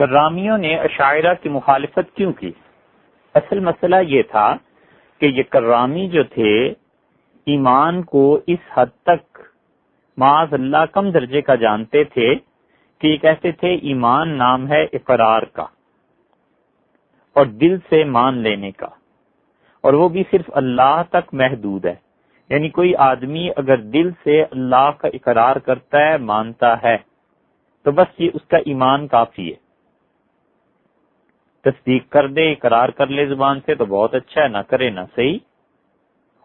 کرامیوں نے اشاعرہ کی مخالفت کیوں کی؟ اصل مسئلہ یہ تھا کہ یہ کرامی جو تھے ایمان کو اس حد تک معاذ اللہ کم درجے کا جانتے تھے کہ یہ کہتے تھے ایمان نام ہے اقرار کا اور دل سے مان لینے کا، اور وہ بھی صرف اللہ تک محدود ہے. یعنی کوئی آدمی اگر دل سے اللہ کا اقرار کرتا ہے، مانتا ہے، تو بس یہ اس کا ایمان کافی ہے. تصدیق کر دے، اقرار کر لے زبان سے تو بہت اچھا ہے، نہ کرے نہ صحیح.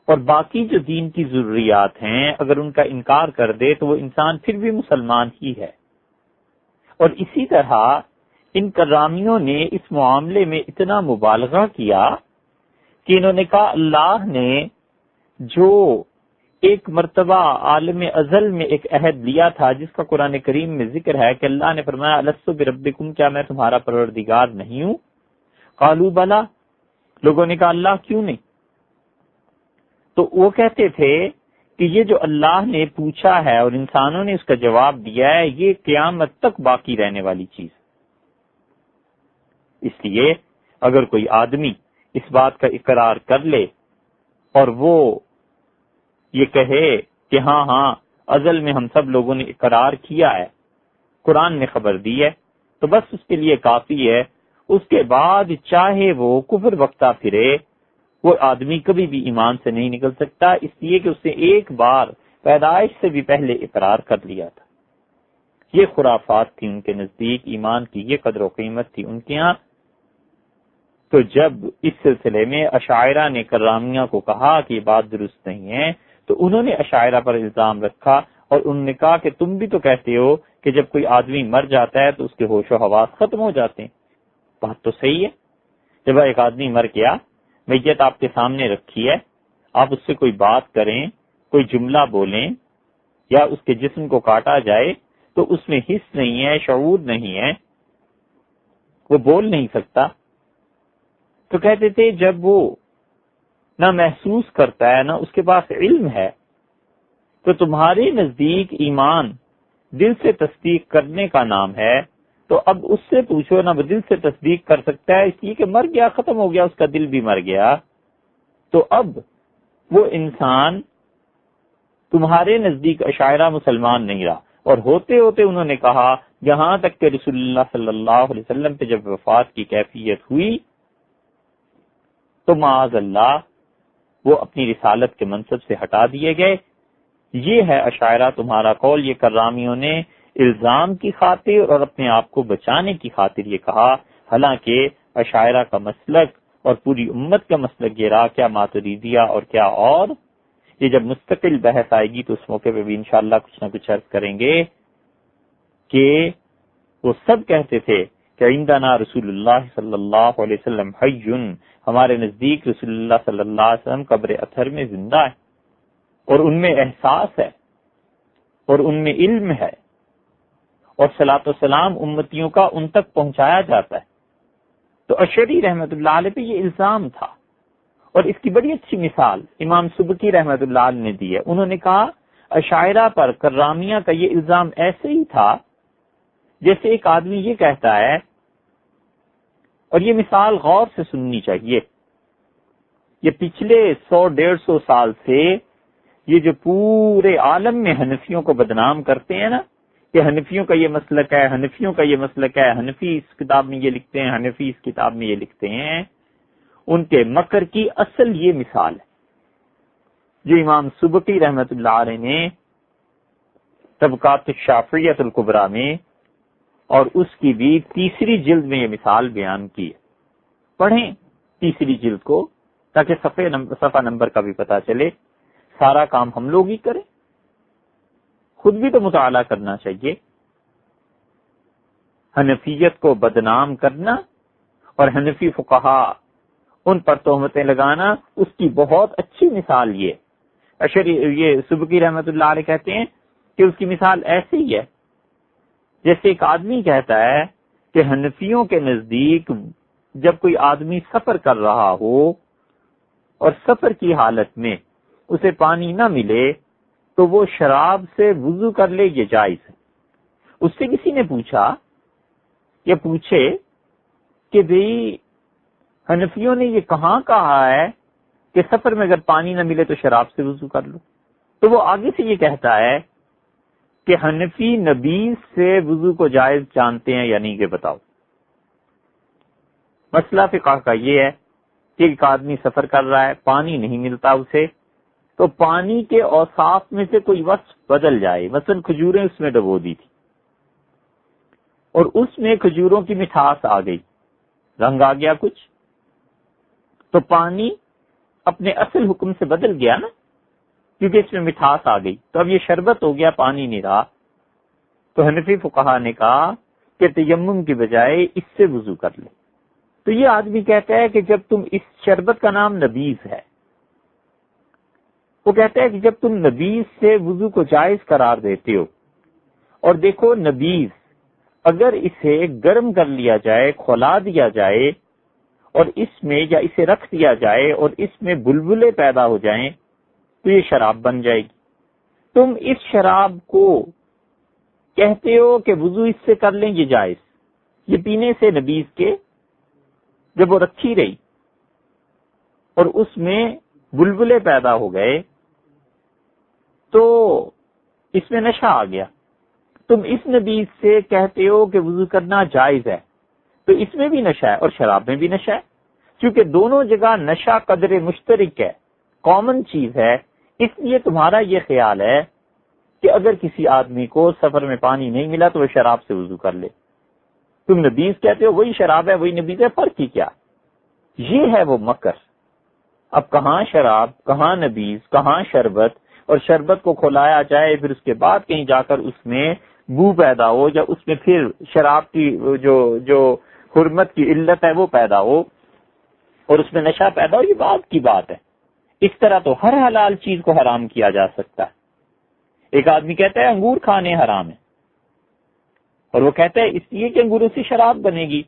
اور باقی جو دین کی ضروریات ہیں اگر ان کا انکار کر دے تو وہ انسان پھر بھی مسلمان ہی ہے. اور اسی طرح ان کرامیوں نے اس معاملے میں اتنا مبالغہ کیا کہ انہوں نے کہا اللہ نے جو ایک مرتبہ عالم ازل میں ایک عہد لیا تھا جس کا قرآن کریم میں ذکر ہے کہ اللہ نے فرمایا الستو بربکم، کیا میں تمہارا پروردگار نہیں ہوں؟ قالوا بلا، لوگوں نے کہا اللہ کیوں نہیں؟ تو وہ کہتے تھے کہ یہ جو اللہ نے پوچھا ہے اور انسانوں نے اس کا جواب دیا ہے یہ قیامت تک باقی رہنے والی چیز. اس لیے اگر کوئی آدمی اس بات کا اقرار کر لے اور وہ یہ کہے کہ ہاں ازل میں ہم سب لوگوں نے اقرار کیا ہے، قرآن نے خبر دی ہے، تو بس اس کے لیے کافی ہے. اس کے بعد چاہے وہ کفر بکتا پھرے، وہ آدمی کبھی بھی ایمان سے نہیں نکل سکتا، اس لیے کہ اس نے ایک بار پیدائش سے بھی پہلے اقرار کر لیا تھا. یہ خرافات تھی ان کے نزدیک، ایمان کی یہ قدر و قیمت تھی ان کے ہاں. تو جب اس سلسلے میں اشاعرہ نے کرامیہ کو کہا کہ یہ بات درست نہیں ہے تو انہوں نے اشاعرہ پر الزام رکھا اور انہوں نے کہا کہ تم بھی تو کہتے ہو کہ جب کوئی آدمی مر جاتا ہے تو اس کے ہوش و حواس ختم ہو جاتے ہیں. بات تو صحیح ہے. جب ایک آدمی مر گیا، میت آپ کے سامنے رکھی ہے، آپ اس سے کوئی بات کریں، کوئی جملہ بولیں یا اس کے جسم کو کاٹا جائے تو اس میں حس نہیں ہے، شعور نہیں ہے، وہ بول نہیں سکتا. تو کہتے تھے جب وہ نہ محسوس کرتا ہے نہ اس کے پاس علم ہے تو تمہارے نزدیک ایمان دل سے تصدیق کرنے کا نام ہے، تو اب اس سے پوچھو نہ وہ دل سے تصدیق کر سکتا ہے، اس لیے کہ مر گیا، ختم ہو گیا، اس کا دل بھی مر گیا. تو اب وہ انسان تمہارے نزدیک اشاعرہ مسلمان نہیں رہا. اور ہوتے ہوتے انہوں نے کہا یہاں تک کہ رسول اللہ صلی اللہ علیہ وسلم پہ جب وفات کی کیفیت ہوئی تو معاذ اللہ وہ اپنی رسالت کے منصب سے ہٹا دیے گئے. یہ ہے اشاعرہ تمہارا قول. یہ کرامیوں نے الزام کی خاطر اور اپنے آپ کو بچانے کی خاطر یہ کہا، حالانکہ اشاعرہ کا مسلک اور پوری امت کا مسلک یہ رہا، کیا ماتریدیہ اور کیا اور. یہ جب مستقل بحث آئے گی تو اس موقع پہ بھی انشاءاللہ کچھ نہ کچھ عرض کریں گے کہ وہ سب کہتے تھے کہ عندنا رسول اللہ صلی اللہ علیہ وسلم حی، ہمارے نزدیک رسول اللہ صلی اللہ علیہ وسلم قبر اطہر میں زندہ ہے اور ان میں احساس ہے اور ان میں علم ہے اور صلاۃ و سلام امتیوں کا ان تک پہنچایا جاتا ہے. تو اشعری رحمت اللہ علیہ پہ یہ الزام تھا اور اس کی بڑی اچھی مثال امام سبکی رحمت اللہ علیہ نے دی ہے. انہوں نے کہا اشاعرہ پر کرامیہ کا یہ الزام ایسے ہی تھا جیسے ایک آدمی یہ کہتا ہے، اور یہ مثال غور سے سننی چاہیے، یہ پچھلے 100-150 سال سے یہ جو پورے عالم میں حنفیوں کو بدنام کرتے ہیں نا کہ حنفیوں کا یہ مسلک ہے، حنفیوں کا یہ مسلک ہے، حنفی اس کتاب میں یہ لکھتے ہیں، حنفی اس کتاب میں یہ لکھتے ہیں، ان کے مکر کی اصل یہ مثال ہے جو امام سبکی رحمت اللہ علیہ نے طبقات الشافعیۃ الکبریٰ میں اور اس کی بھی 3 جلد میں یہ مثال بیان کی ہے. پڑھیں 3 جلد کو تاکہ صفحہ نمبر کا بھی پتہ چلے. سارا کام ہم لوگ ہی کریں، خود بھی تو مطالعہ کرنا چاہیے. حنفیت کو بدنام کرنا اور حنفی فقہا ان پر تہمتیں لگانا، اس کی بہت اچھی مثال یہ سبکی رحمت اللہ علیہ کہتے ہیں کہ اس کی مثال ایسی ہی ہے جیسے ایک آدمی کہتا ہے کہ حنفیوں کے نزدیک جب کوئی آدمی سفر کر رہا ہو اور سفر کی حالت میں اسے پانی نہ ملے تو وہ شراب سے وضو کر لے، یہ جائز ہے. اس سے کسی نے پوچھا یہ پوچھے کہ بھئی حنفیوں نے یہ کہاں کہا ہے کہ سفر میں اگر پانی نہ ملے تو شراب سے وضو کر لو، تو وہ آگے سے یہ کہتا ہے کہ حنفی نبیذ سے وضو کو جائز جانتے ہیں یا نہیں، کہ بتاؤ۔ مسئلہ فقہ کا یہ ہے کہ ایک آدمی سفر کر رہا ہے، پانی نہیں ملتا اسے، تو پانی کے اوصاف میں سے کوئی وصف بدل جائے، مثلا کھجوریں اس میں ڈبو دی تھی اور اس میں کھجوروں کی مٹھاس آ گئی، رنگ آ گیا کچھ، تو پانی اپنے اصل حکم سے بدل گیا نا، کیونکہ اس میں مٹھاس آ گئی، تو اب یہ شربت ہو گیا، پانی نہیں رہا۔ تو حنفی فقہا نے کہا کہ تیمم کی بجائے اس سے وضو کر لے۔ تو یہ آدمی کہتا ہے کہ جب تم اس شربت کا نام نبیذ ہے، وہ کہتا ہے کہ جب تم نبیذ سے وضو کو جائز قرار دیتے ہو، اور دیکھو نبیذ اگر اسے گرم کر لیا جائے، کھولا دیا جائے اور اس میں یا اسے رکھ دیا جائے اور اس میں بلبلے پیدا ہو جائیں تو یہ شراب بن جائے گی۔ تم اس شراب کو کہتے ہو کہ وضو اس سے کر لیں، یہ جائز، یہ پینے سے نبیذ کے جب وہ رکھی رہی اور اس میں بلبلے پیدا ہو گئے تو اس میں نشہ آ گیا، تم اس نبیذ سے کہتے ہو کہ وضو کرنا جائز ہے، تو اس میں بھی نشہ ہے اور شراب میں بھی نشہ ہے، کیونکہ دونوں جگہ نشہ قدر مشترک ہے، کامن چیز ہے، اس لیے تمہارا یہ خیال ہے کہ اگر کسی آدمی کو سفر میں پانی نہیں ملا تو وہ شراب سے وضو کر لے، تم نبیذ کہتے ہو، وہی شراب ہے وہی نبیذ ہے، فرق ہی کیا؟ یہ ہے وہ مکر۔ اب کہاں شراب، کہاں نبیذ، کہاں شربت، اور شربت کو کھلایا جائے پھر اس کے بعد کہیں جا کر اس میں بو پیدا ہو، یا اس میں پھر شراب کی جو حرمت کی علت ہے وہ پیدا ہو اور اس میں نشہ پیدا ہو، یہ بات کی بات ہے۔ اس طرح تو ہر حلال چیز کو حرام کیا جا سکتا ہے۔ ایک آدمی کہتا ہے انگور کھانے حرام ہے، اور وہ کہتا ہے اس لیے کہ انگوروں سے شراب بنے گی،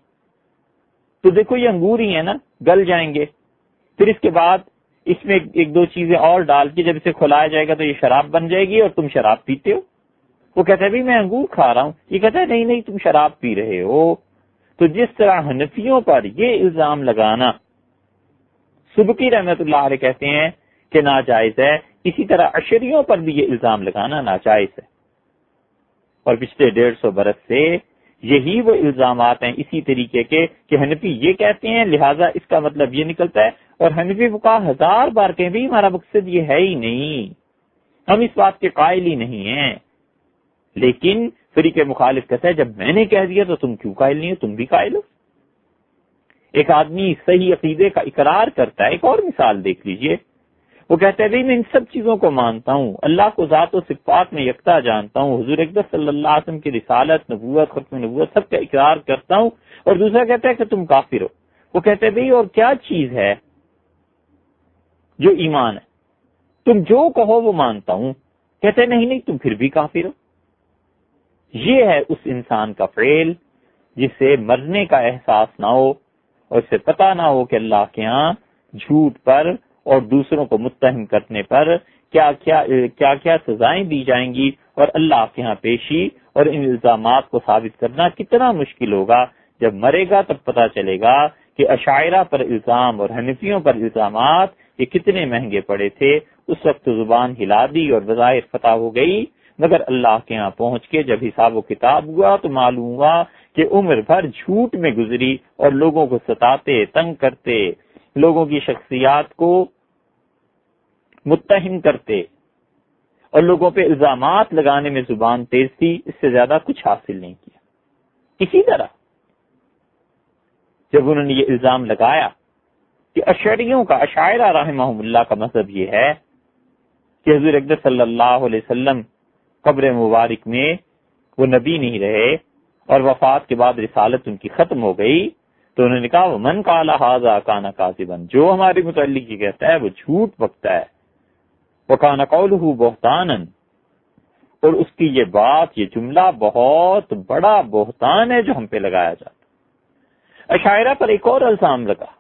تو دیکھو یہ انگور ہی ہے نا، گل جائیں گے، پھر اس کے بعد اس میں ایک دو چیزیں اور ڈال کے جب اسے کھلایا جائے گا تو یہ شراب بن جائے گی اور تم شراب پیتے ہو۔ وہ کہتا ہے میں انگور کھا رہا ہوں، یہ کہتا ہے نہیں تم شراب پی رہے ہو۔ تو جس طرح حنفیوں پر یہ الزام لگانا سبکی رحمت اللہ علیہ کہتے ہیں کہ ناجائز ہے، اسی طرح اشریوں پر بھی یہ الزام لگانا ناجائز ہے، اور پچھلے 150 برس سے یہی وہ الزامات ہیں اسی طریقے کے کہ حنفی یہ کہتے ہیں لہٰذا اس کا مطلب یہ نکلتا ہے، اور حنفی فقہا 1000 بار کہیں بھی ہمارا مقصد یہ ہے ہی نہیں، ہم اس بات کے قائل ہی نہیں ہیں، لیکن فریق مخالف کہتا ہے جب میں نے کہہ دیا تو تم کیوں قائل نہیں ہو، تم بھی قائل ہو۔ ایک آدمی صحیح عقیدے کا اقرار کرتا ہے، ایک اور مثال دیکھ لیجئے، وہ کہتا ہے میں ان سب چیزوں کو مانتا ہوں، اللہ کو ذات و صفات میں یکتا جانتا ہوں، حضور اقدس صلی اللہ علیہ وسلم کی رسالت، نبوت، ختم نبوت سب کا اقرار کرتا ہوں، اور دوسرا کہتا ہے کہ تم کافر ہو۔ وہ کہتے ہیں اور کیا چیز ہے جو ایمان ہے؟ تم جو کہو وہ مانتا ہوں، کہتے ہیں نہیں تم پھر بھی کافر ہو۔ یہ ہے اس انسان کا فعل جسے مرنے کا احساس نہ ہو اور اسے پتہ نہ ہو کہ اللہ کے ہاں جھوٹ پر اور دوسروں کو متہم کرنے پر کیا کیا سزائیں دی جائیں گی، اور اللہ کے ہاں پیشی اور ان الزامات کو ثابت کرنا کتنا مشکل ہوگا۔ جب مرے گا تب پتہ چلے گا کہ اشاعرہ پر الزام اور حنفیوں پر الزامات یہ کتنے مہنگے پڑے تھے۔ اس وقت زبان ہلا دی اور بظاہر فتح ہو گئی، مگر اللہ کے ہاں پہنچ کے جب حساب و کتاب ہوا تو معلوم ہوا کہ عمر بھر جھوٹ میں گزری اور لوگوں کو ستاتے، تنگ کرتے، لوگوں کی شخصیات کو متہم کرتے اور لوگوں پہ الزامات لگانے میں زبان تیز تھی، اس سے زیادہ کچھ حاصل نہیں کیا۔ اسی طرح جب انہوں نے یہ الزام لگایا کہ اشعریوں کا، اشاعرہ رحمہم اللہ کا مذہب یہ ہے کہ حضور اقدس صلی اللہ علیہ وسلم قبر مبارک میں وہ نبی نہیں رہے اور وفات کے بعد رسالت ان کی ختم ہو گئی، تو انہوں نے کہا ومن قال ھذا کان کاذبا، جو ہمارے متعلق یہ کہتا ہے وہ جھوٹ بکتا ہے، وکان قولہ بہتانا، اور اس کی یہ بات، یہ جملہ بہت بڑا بہتان ہے جو ہم پہ لگایا جاتا۔ اشاعرہ پر ایک اور الزام لگا،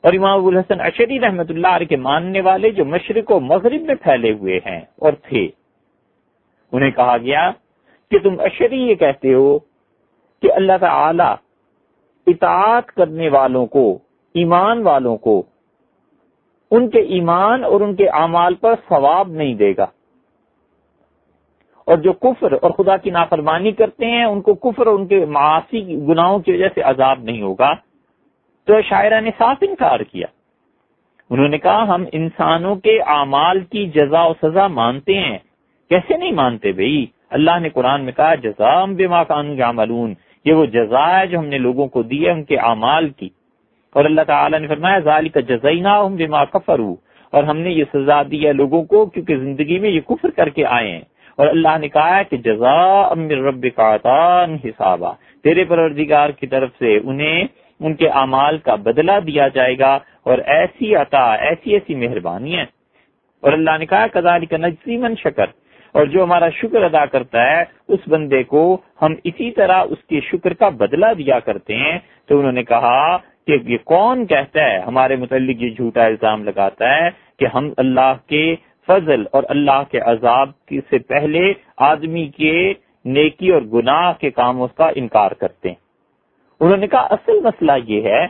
اور امام ابو الحسن اشعری رحمۃ اللہ علیہ کے ماننے والے جو مشرق و مغرب میں پھیلے ہوئے ہیں اور تھے، انہیں کہا گیا کہ تم اشعری یہ کہتے ہو کہ اللہ تعالی اطاعت کرنے والوں کو، ایمان والوں کو، ان کے ایمان اور ان کے اعمال پر ثواب نہیں دے گا، اور جو کفر اور خدا کی نافرمانی کرتے ہیں ان کو کفر اور ان کے معاصی گناہوں کی وجہ سے عذاب نہیں ہوگا۔ تو شاعرہ نے صاف انکار کیا، انہوں نے کہا ہم انسانوں کے اعمال کی جزا و سزا مانتے ہیں۔ کیسے نہیں مانتے بھئی؟ اللہ نے قرآن میں کہا جزاء بما كانوا يعملون، یہ وہ جزا ہے جو ہم نے لوگوں کو دی ہے ان کے اعمال کی۔ اور اللہ تعالیٰ نے فرمایا ذالک جزیناہم بما کفروا، اور ہم نے یہ سزا دی ہے لوگوں کو کیونکہ زندگی میں یہ کفر کر کے آئے ہیں۔ اور اللہ نے کہا ہے کہ جزاء من ربک عطاء حسابا، تیرے پروردگار کی طرف سے انہیں ان کے اعمال کا بدلہ دیا جائے گا، اور ایسی عطا، ایسی مہربانی ہے۔ اور اللہ نے کہا کذالک نجزی من شکر، اور جو ہمارا شکر ادا کرتا ہے اس بندے کو ہم اسی طرح اس کے شکر کا بدلہ دیا کرتے ہیں۔ تو انہوں نے کہا کہ یہ کون کہتا ہے ہمارے متعلق یہ جھوٹا الزام لگاتا ہے کہ ہم اللہ کے فضل اور اللہ کے عذاب سے پہلے آدمی کے نیکی اور گناہ کے کاموں کا انکار کرتے ہیں۔ انہوں نے کہا اصل مسئلہ یہ ہے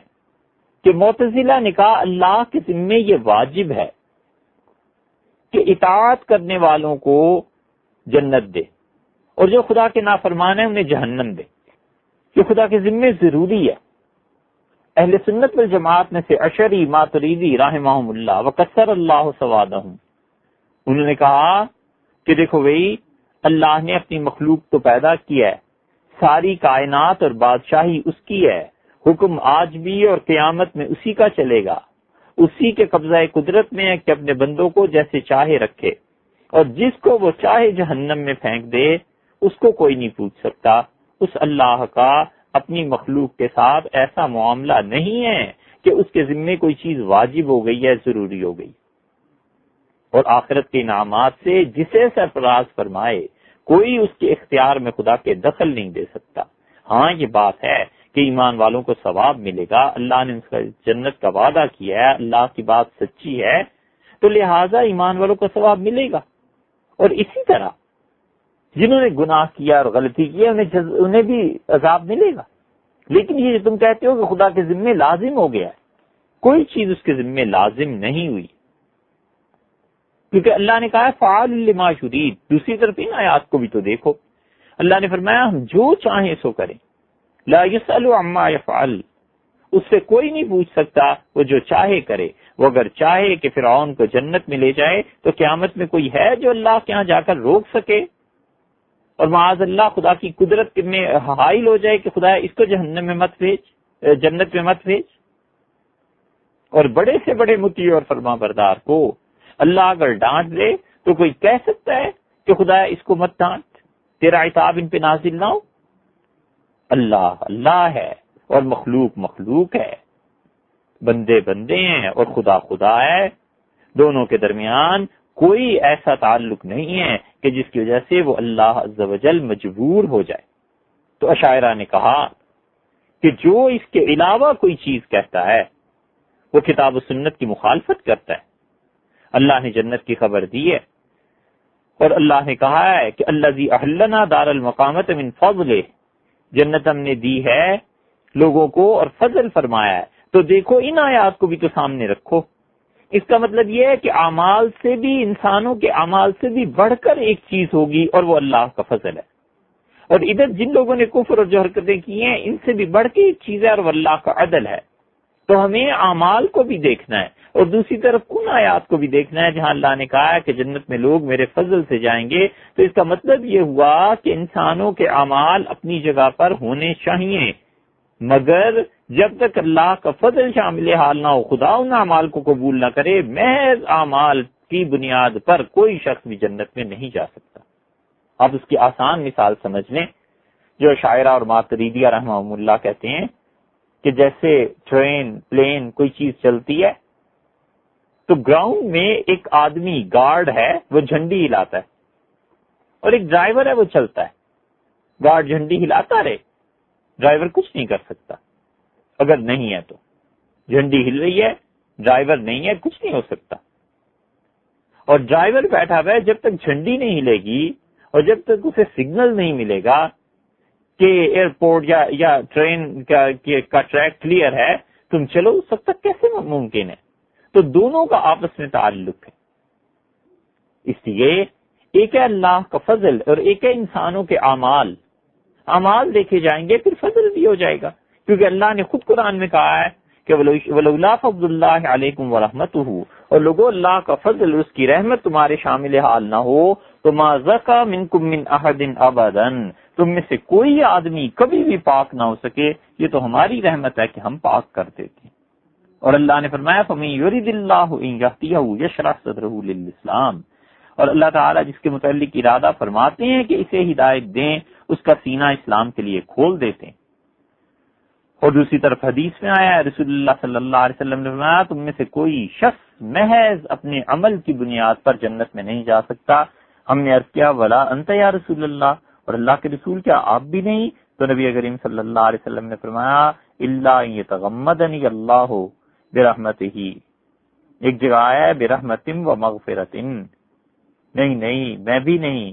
کہ معتزلہ نے کہا اللہ کے ذمے یہ واجب ہے کہ اطاعت کرنے والوں کو جنت دے، اور جو خدا کے نافرمان ہیں انہیں جہنم دے، یہ خدا کے ذمے ضروری ہے۔ اہل سنت والجماعت میں سے اشعری، ماتریدی رحمہم اللہ وکسر اللہ سوادہم، انہوں نے کہا کہ دیکھو بھئی اللہ نے اپنی مخلوق تو پیدا کیا ہے، ساری کائنات اور بادشاہی اس کی ہے، حکم آج بھی اور قیامت میں اسی کا چلے گا، اسی کے قبضہ قدرت میں ہے کہ اپنے بندوں کو جیسے چاہے رکھے، اور جس کو وہ چاہے جہنم میں پھینک دے اس کو کوئی نہیں پوچھ سکتا۔ اس اللہ کا اپنی مخلوق کے ساتھ ایسا معاملہ نہیں ہے کہ اس کے ذمے کوئی چیز واجب ہو گئی ہے، ضروری ہو گئی، اور آخرت کے انعامات سے جسے سرفراز فرمائے کوئی اس کے اختیار میں خدا کے دخل نہیں دے سکتا۔ ہاں یہ بات ہے کہ ایمان والوں کو ثواب ملے گا، اللہ نے اس کا جنت کا وعدہ کیا ہے، اللہ کی بات سچی ہے، تو لہٰذا ایمان والوں کو ثواب ملے گا۔ اور اسی طرح جنہوں نے گناہ کیا اور غلطی کی انہیں بھی عذاب ملے گا۔ لیکن یہ جو تم کہتے ہو کہ خدا کے ذمے لازم ہو گیا ہے، کوئی چیز اس کے ذمے لازم نہیں ہوئی، کیونکہ اللہ نے کہا ہے فعال لما یرید۔ دوسری طرف ان آیات کو بھی تو دیکھو، اللہ نے فرمایا ہم جو چاہیں سو کریں، لا یسأل عما یفعل، اس سے کوئی نہیں پوچھ سکتا، وہ جو چاہے کرے۔ وہ اگر چاہے کہ فرعون کو جنت میں لے جائے تو قیامت میں کوئی ہے جو اللہ کے ہاں جا کر روک سکے؟ اور معاذ اللہ خدا کی قدرت میں حائل ہو جائے کہ خدا اس کو جہنم میں مت بھیج، جنت میں مت بھیج۔ اور بڑے سے بڑے مطیع اور فرما بردار کو اللہ اگر ڈانٹ دے تو کوئی کہہ سکتا ہے کہ خدا اس کو مت ڈانٹ، تیرا عتاب ان پہ نازل نہ ہو؟ اللہ اللہ ہے اور مخلوق مخلوق ہے، بندے بندے ہیں اور خدا خدا ہے، دونوں کے درمیان کوئی ایسا تعلق نہیں ہے کہ جس کی وجہ سے وہ اللہ عز و جل مجبور ہو جائے۔ تو اشاعرہ نے کہا کہ جو اس کے علاوہ کوئی چیز کہتا ہے وہ کتاب و سنت کی مخالفت کرتا ہے۔ اللہ نے جنت کی خبر دی ہے، اور اللہ نے کہا ہے کہ الذی احلنا دار المقامت من فضلہ، جنت ہم نے دی ہے لوگوں کو اور فضل فرمایا ہے۔ تو دیکھو ان آیات کو بھی تو سامنے رکھو، اس کا مطلب یہ ہے کہ اعمال سے بھی، انسانوں کے اعمال سے بھی بڑھ کر ایک چیز ہوگی اور وہ اللہ کا فضل ہے، اور ادھر جن لوگوں نے کفر اور جو حرکتیں کی ہیں ان سے بھی بڑھ کے ایک چیز ہے اور وہ اللہ کا عدل ہے۔ تو ہمیں اعمال کو بھی دیکھنا ہے اور دوسری طرف ان آیات کو بھی دیکھنا ہے جہاں اللہ نے کہا ہے کہ جنت میں لوگ میرے فضل سے جائیں گے۔ تو اس کا مطلب یہ ہوا کہ انسانوں کے اعمال اپنی جگہ پر ہونے چاہیے، مگر جب تک اللہ کا فضل شامل حال نہ ہو، خدا ان اعمال کو قبول نہ کرے، محض اعمال کی بنیاد پر کوئی شخص بھی جنت میں نہیں جا سکتا۔ اب اس کی آسان مثال سمجھ لیں، جو شاعرہ اور ماتریدیہ رحمہم اللہ کہتے ہیں کہ جیسے ٹرین، پلین، کوئی چیز چلتی ہے تو گراؤنڈ میں ایک آدمی گارڈ ہے وہ جھنڈی ہلاتا ہے، اور ایک ڈرائیور ہے وہ چلتا ہے۔ گارڈ جھنڈی ہلاتا رہے، ڈرائیور کچھ نہیں کر سکتا اگر نہیں ہے تو۔ جھنڈی ہل رہی ہے، ڈرائیور نہیں ہے، کچھ نہیں ہو سکتا۔ اور ڈرائیور بیٹھا ہوا ہے، جب تک جھنڈی نہیں ہلے گی اور جب تک اسے سگنل نہیں ملے گا کہ ایئرپورٹ یا ٹرین کا ٹریک کلیئر ہے، تم چلو، اس وقت تک کیسے ممکن ہے؟ تو دونوں کا آپس میں تعلق ہے. اس لیے ایک ہے اللہ کا فضل اور ایک ہے انسانوں کے اعمال دیکھے جائیں گے، پھر فضل بھی ہو جائے گا. کیونکہ اللہ نے خود قرآن میں کہا ہے کہ وَلَوْلَا فَضْلُ اللَّهِ عَلَيْكُمْ وَرَحْمَتُهُ، اور لوگوں اللہ کا فضل، اس کی رحمت تمہارے شامل حال نہ ہو تو مَا زَكَىٰ مِنكُم مِّنْ أَحَدٍ أَبَدًا، تم میں سے کوئی آدمی کبھی بھی پاک نہ ہو سکے. یہ تو ہماری رحمت ہے کہ ہم پاک کر دیتے ہیں. اور اللہ نے فرمایا فَمَن يُرِدِ اللَّهُ أَن يَهْدِيَهُ يَشْرَحْ صَدْرَهُ لِلْإِسْلَامِ، اور اللہ تعالیٰ جس کے متعلق ارادہ فرماتے ہیں کہ اسے ہدایت دیں، اس کا سینہ اسلام کے لیے کھول دیتے ہیں. اور دوسری طرف حدیث میں آیا ہے، رسول اللہ صلی اللہ علیہ وسلم نے فرمایا تم میں سے کوئی شخص محض اپنے عمل کی بنیاد پر جنت میں نہیں جا سکتا. ہم نے عرض کیا ولا انت یا رسول اللہ، اور اللہ کے رسول کیا آپ بھی نہیں؟ تو نبی کریم صلی اللہ علیہ وسلم نے فرمایا الا ان یتغمدنی اللہ برحمتہ، ایک جگہ آیا ہے برحمت و مغفرت، نہیں میں بھی نہیں،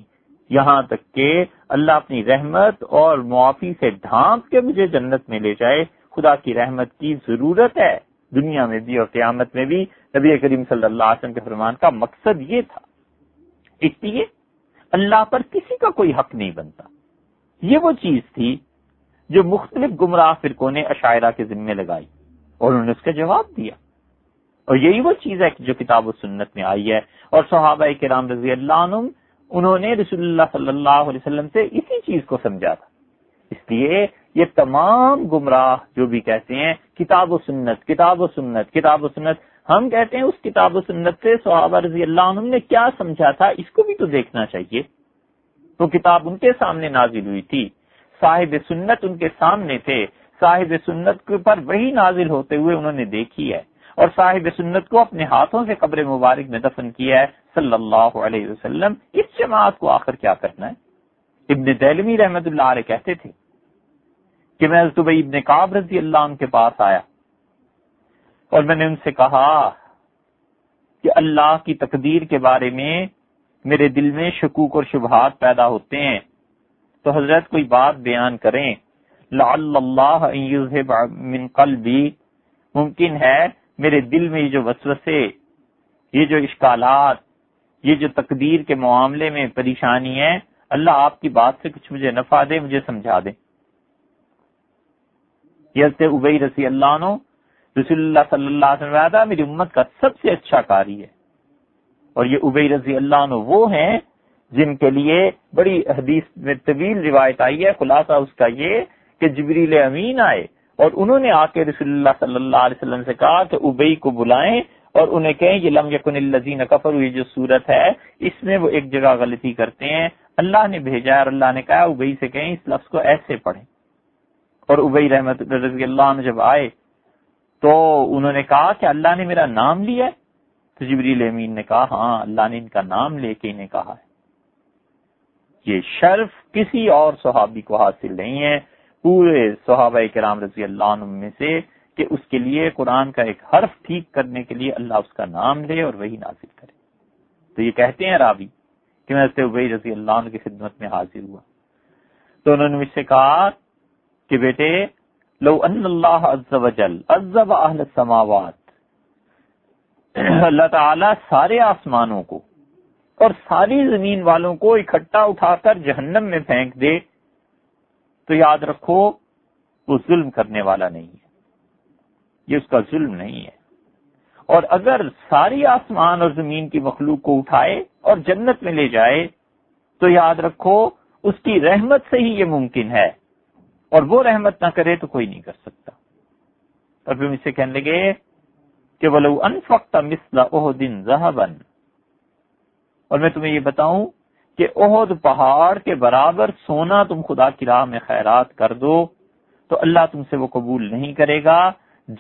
یہاں تک کہ اللہ اپنی رحمت اور معافی سے ڈھانپ کے مجھے جنت میں لے جائے. خدا کی رحمت کی ضرورت ہے دنیا میں بھی اور قیامت میں بھی. نبی کریم صلی اللہ علیہ وسلم کے فرمان کا مقصد یہ تھا. اس لیے اللہ پر کسی کا کوئی حق نہیں بنتا. یہ وہ چیز تھی جو مختلف گمراہ فرقوں نے اشاعرہ کے ذمے لگائی اور انہوں نے اس کا جواب دیا. اور یہی وہ چیز ہے جو کتاب و سنت میں آئی ہے. اور صحابہ کرام رضی اللہ عنہم انہوں نے رسول اللہ صلی اللہ علیہ وسلم سے اسی چیز کو سمجھا تھا. اس لیے یہ تمام گمراہ جو بھی کہتے ہیں کتاب و سنت، ہم کہتے ہیں اس کتاب و سنت سے صحابہ رضی اللہ عنہم نے کیا سمجھا تھا اس کو بھی تو دیکھنا چاہیے. تو کتاب ان کے سامنے نازل ہوئی تھی، صاحب سنت ان کے سامنے تھے، صاحب سنت کے پر وہی نازل ہوتے ہوئے انہوں نے دیکھی ہے، اور صاحب سنت کو اپنے ہاتھوں سے قبر مبارک میں دفن کیا ہے صلی اللہ علیہ وسلم. اس جماعت کو آخر کیا کرنا ہے؟ ابن دیلمی رحمت اللہ علیہ کہتے تھے کہ میں حضرت ابی ابن کعب رضی اللہ عنہ کے پاس آیا اور میں نے ان سے کہا کہ اللہ کی تقدیر کے بارے میں میرے دل میں شکوک اور شبہات پیدا ہوتے ہیں، تو حضرت کوئی بات بیان کریں. لعل اللہ ان یذھب من قلبی، ممکن ہے میرے دل میں یہ جو وسوسے، یہ جو اشکالات، یہ جو تقدیر کے معاملے میں پریشانی ہے، اللہ آپ کی بات سے کچھ مجھے نفع دے، مجھے سمجھا دے. حضرت ابی رضی اللہ عنہ رسول اللہ صلی اللہ علیہ وسلم تھا میری امت کا سب سے اچھا قاری ہے. اور یہ ابی رضی اللہ عنہ وہ ہیں جن کے لیے بڑی حدیث میں طویل روایت آئی ہے. خلاصہ اس کا یہ کہ جبریل امین آئے اور انہوں نے آ کے رسول اللہ صلی اللہ علیہ وسلم سے کہا کہ ابی کو بلائیں اور انہیں کہیں یہ لم یکن الذین کفروا، یہ جو صورت ہے اس میں وہ ایک جگہ غلطی کرتے ہیں، اللہ نے بھیجا ہے اور اللہ نے کہا ابی سے کہیں اس لفظ کو ایسے پڑھیں. اور ابی رحمت رضی اللہ عنہ جب آئے تو انہوں نے کہا کہ اللہ نے میرا نام لیا ہے؟ تو جبریل امین نے کہا ہاں اللہ نے ان کا نام لے کے انہیں کہا ہے. یہ شرف کسی اور صحابی کو حاصل نہیں ہے پورے صحابہ کرام رضی اللہ عنہ میں سے کہ اس کے لیے قرآن کا ایک حرف ٹھیک کرنے کے لیے اللہ اس کا نام لے اور وہی نازل کرے. تو یہ کہتے ہیں راوی کہ میں حضرت ابی رضی اللہ عنہ کی خدمت میں حاضر ہوا تو انہوں نے مجھ سے کہا کہ بیٹے لو ان اللہ عز وجل عذب اہل السماوات، اللہ تعالیٰ سارے آسمانوں کو اور ساری زمین والوں کو اکٹھا اٹھا کر جہنم میں پھینک دے تو یاد رکھو وہ ظلم کرنے والا نہیں ہے، یہ اس کا ظلم نہیں ہے. اور اگر ساری آسمان اور زمین کی مخلوق کو اٹھائے اور جنت میں لے جائے تو یاد رکھو اس کی رحمت سے ہی یہ ممکن ہے، اور وہ رحمت نہ کرے تو کوئی نہیں کر سکتا. اور پھر مجھ سے کہنے لگے کہ وَلَوْ أَنفَقْتَ مِثْلَ أُحُدٍ ذَهَبًا، اور میں تمہیں یہ بتاؤں کہ احد پہاڑ کے برابر سونا تم خدا کی راہ میں خیرات کر دو تو اللہ تم سے وہ قبول نہیں کرے گا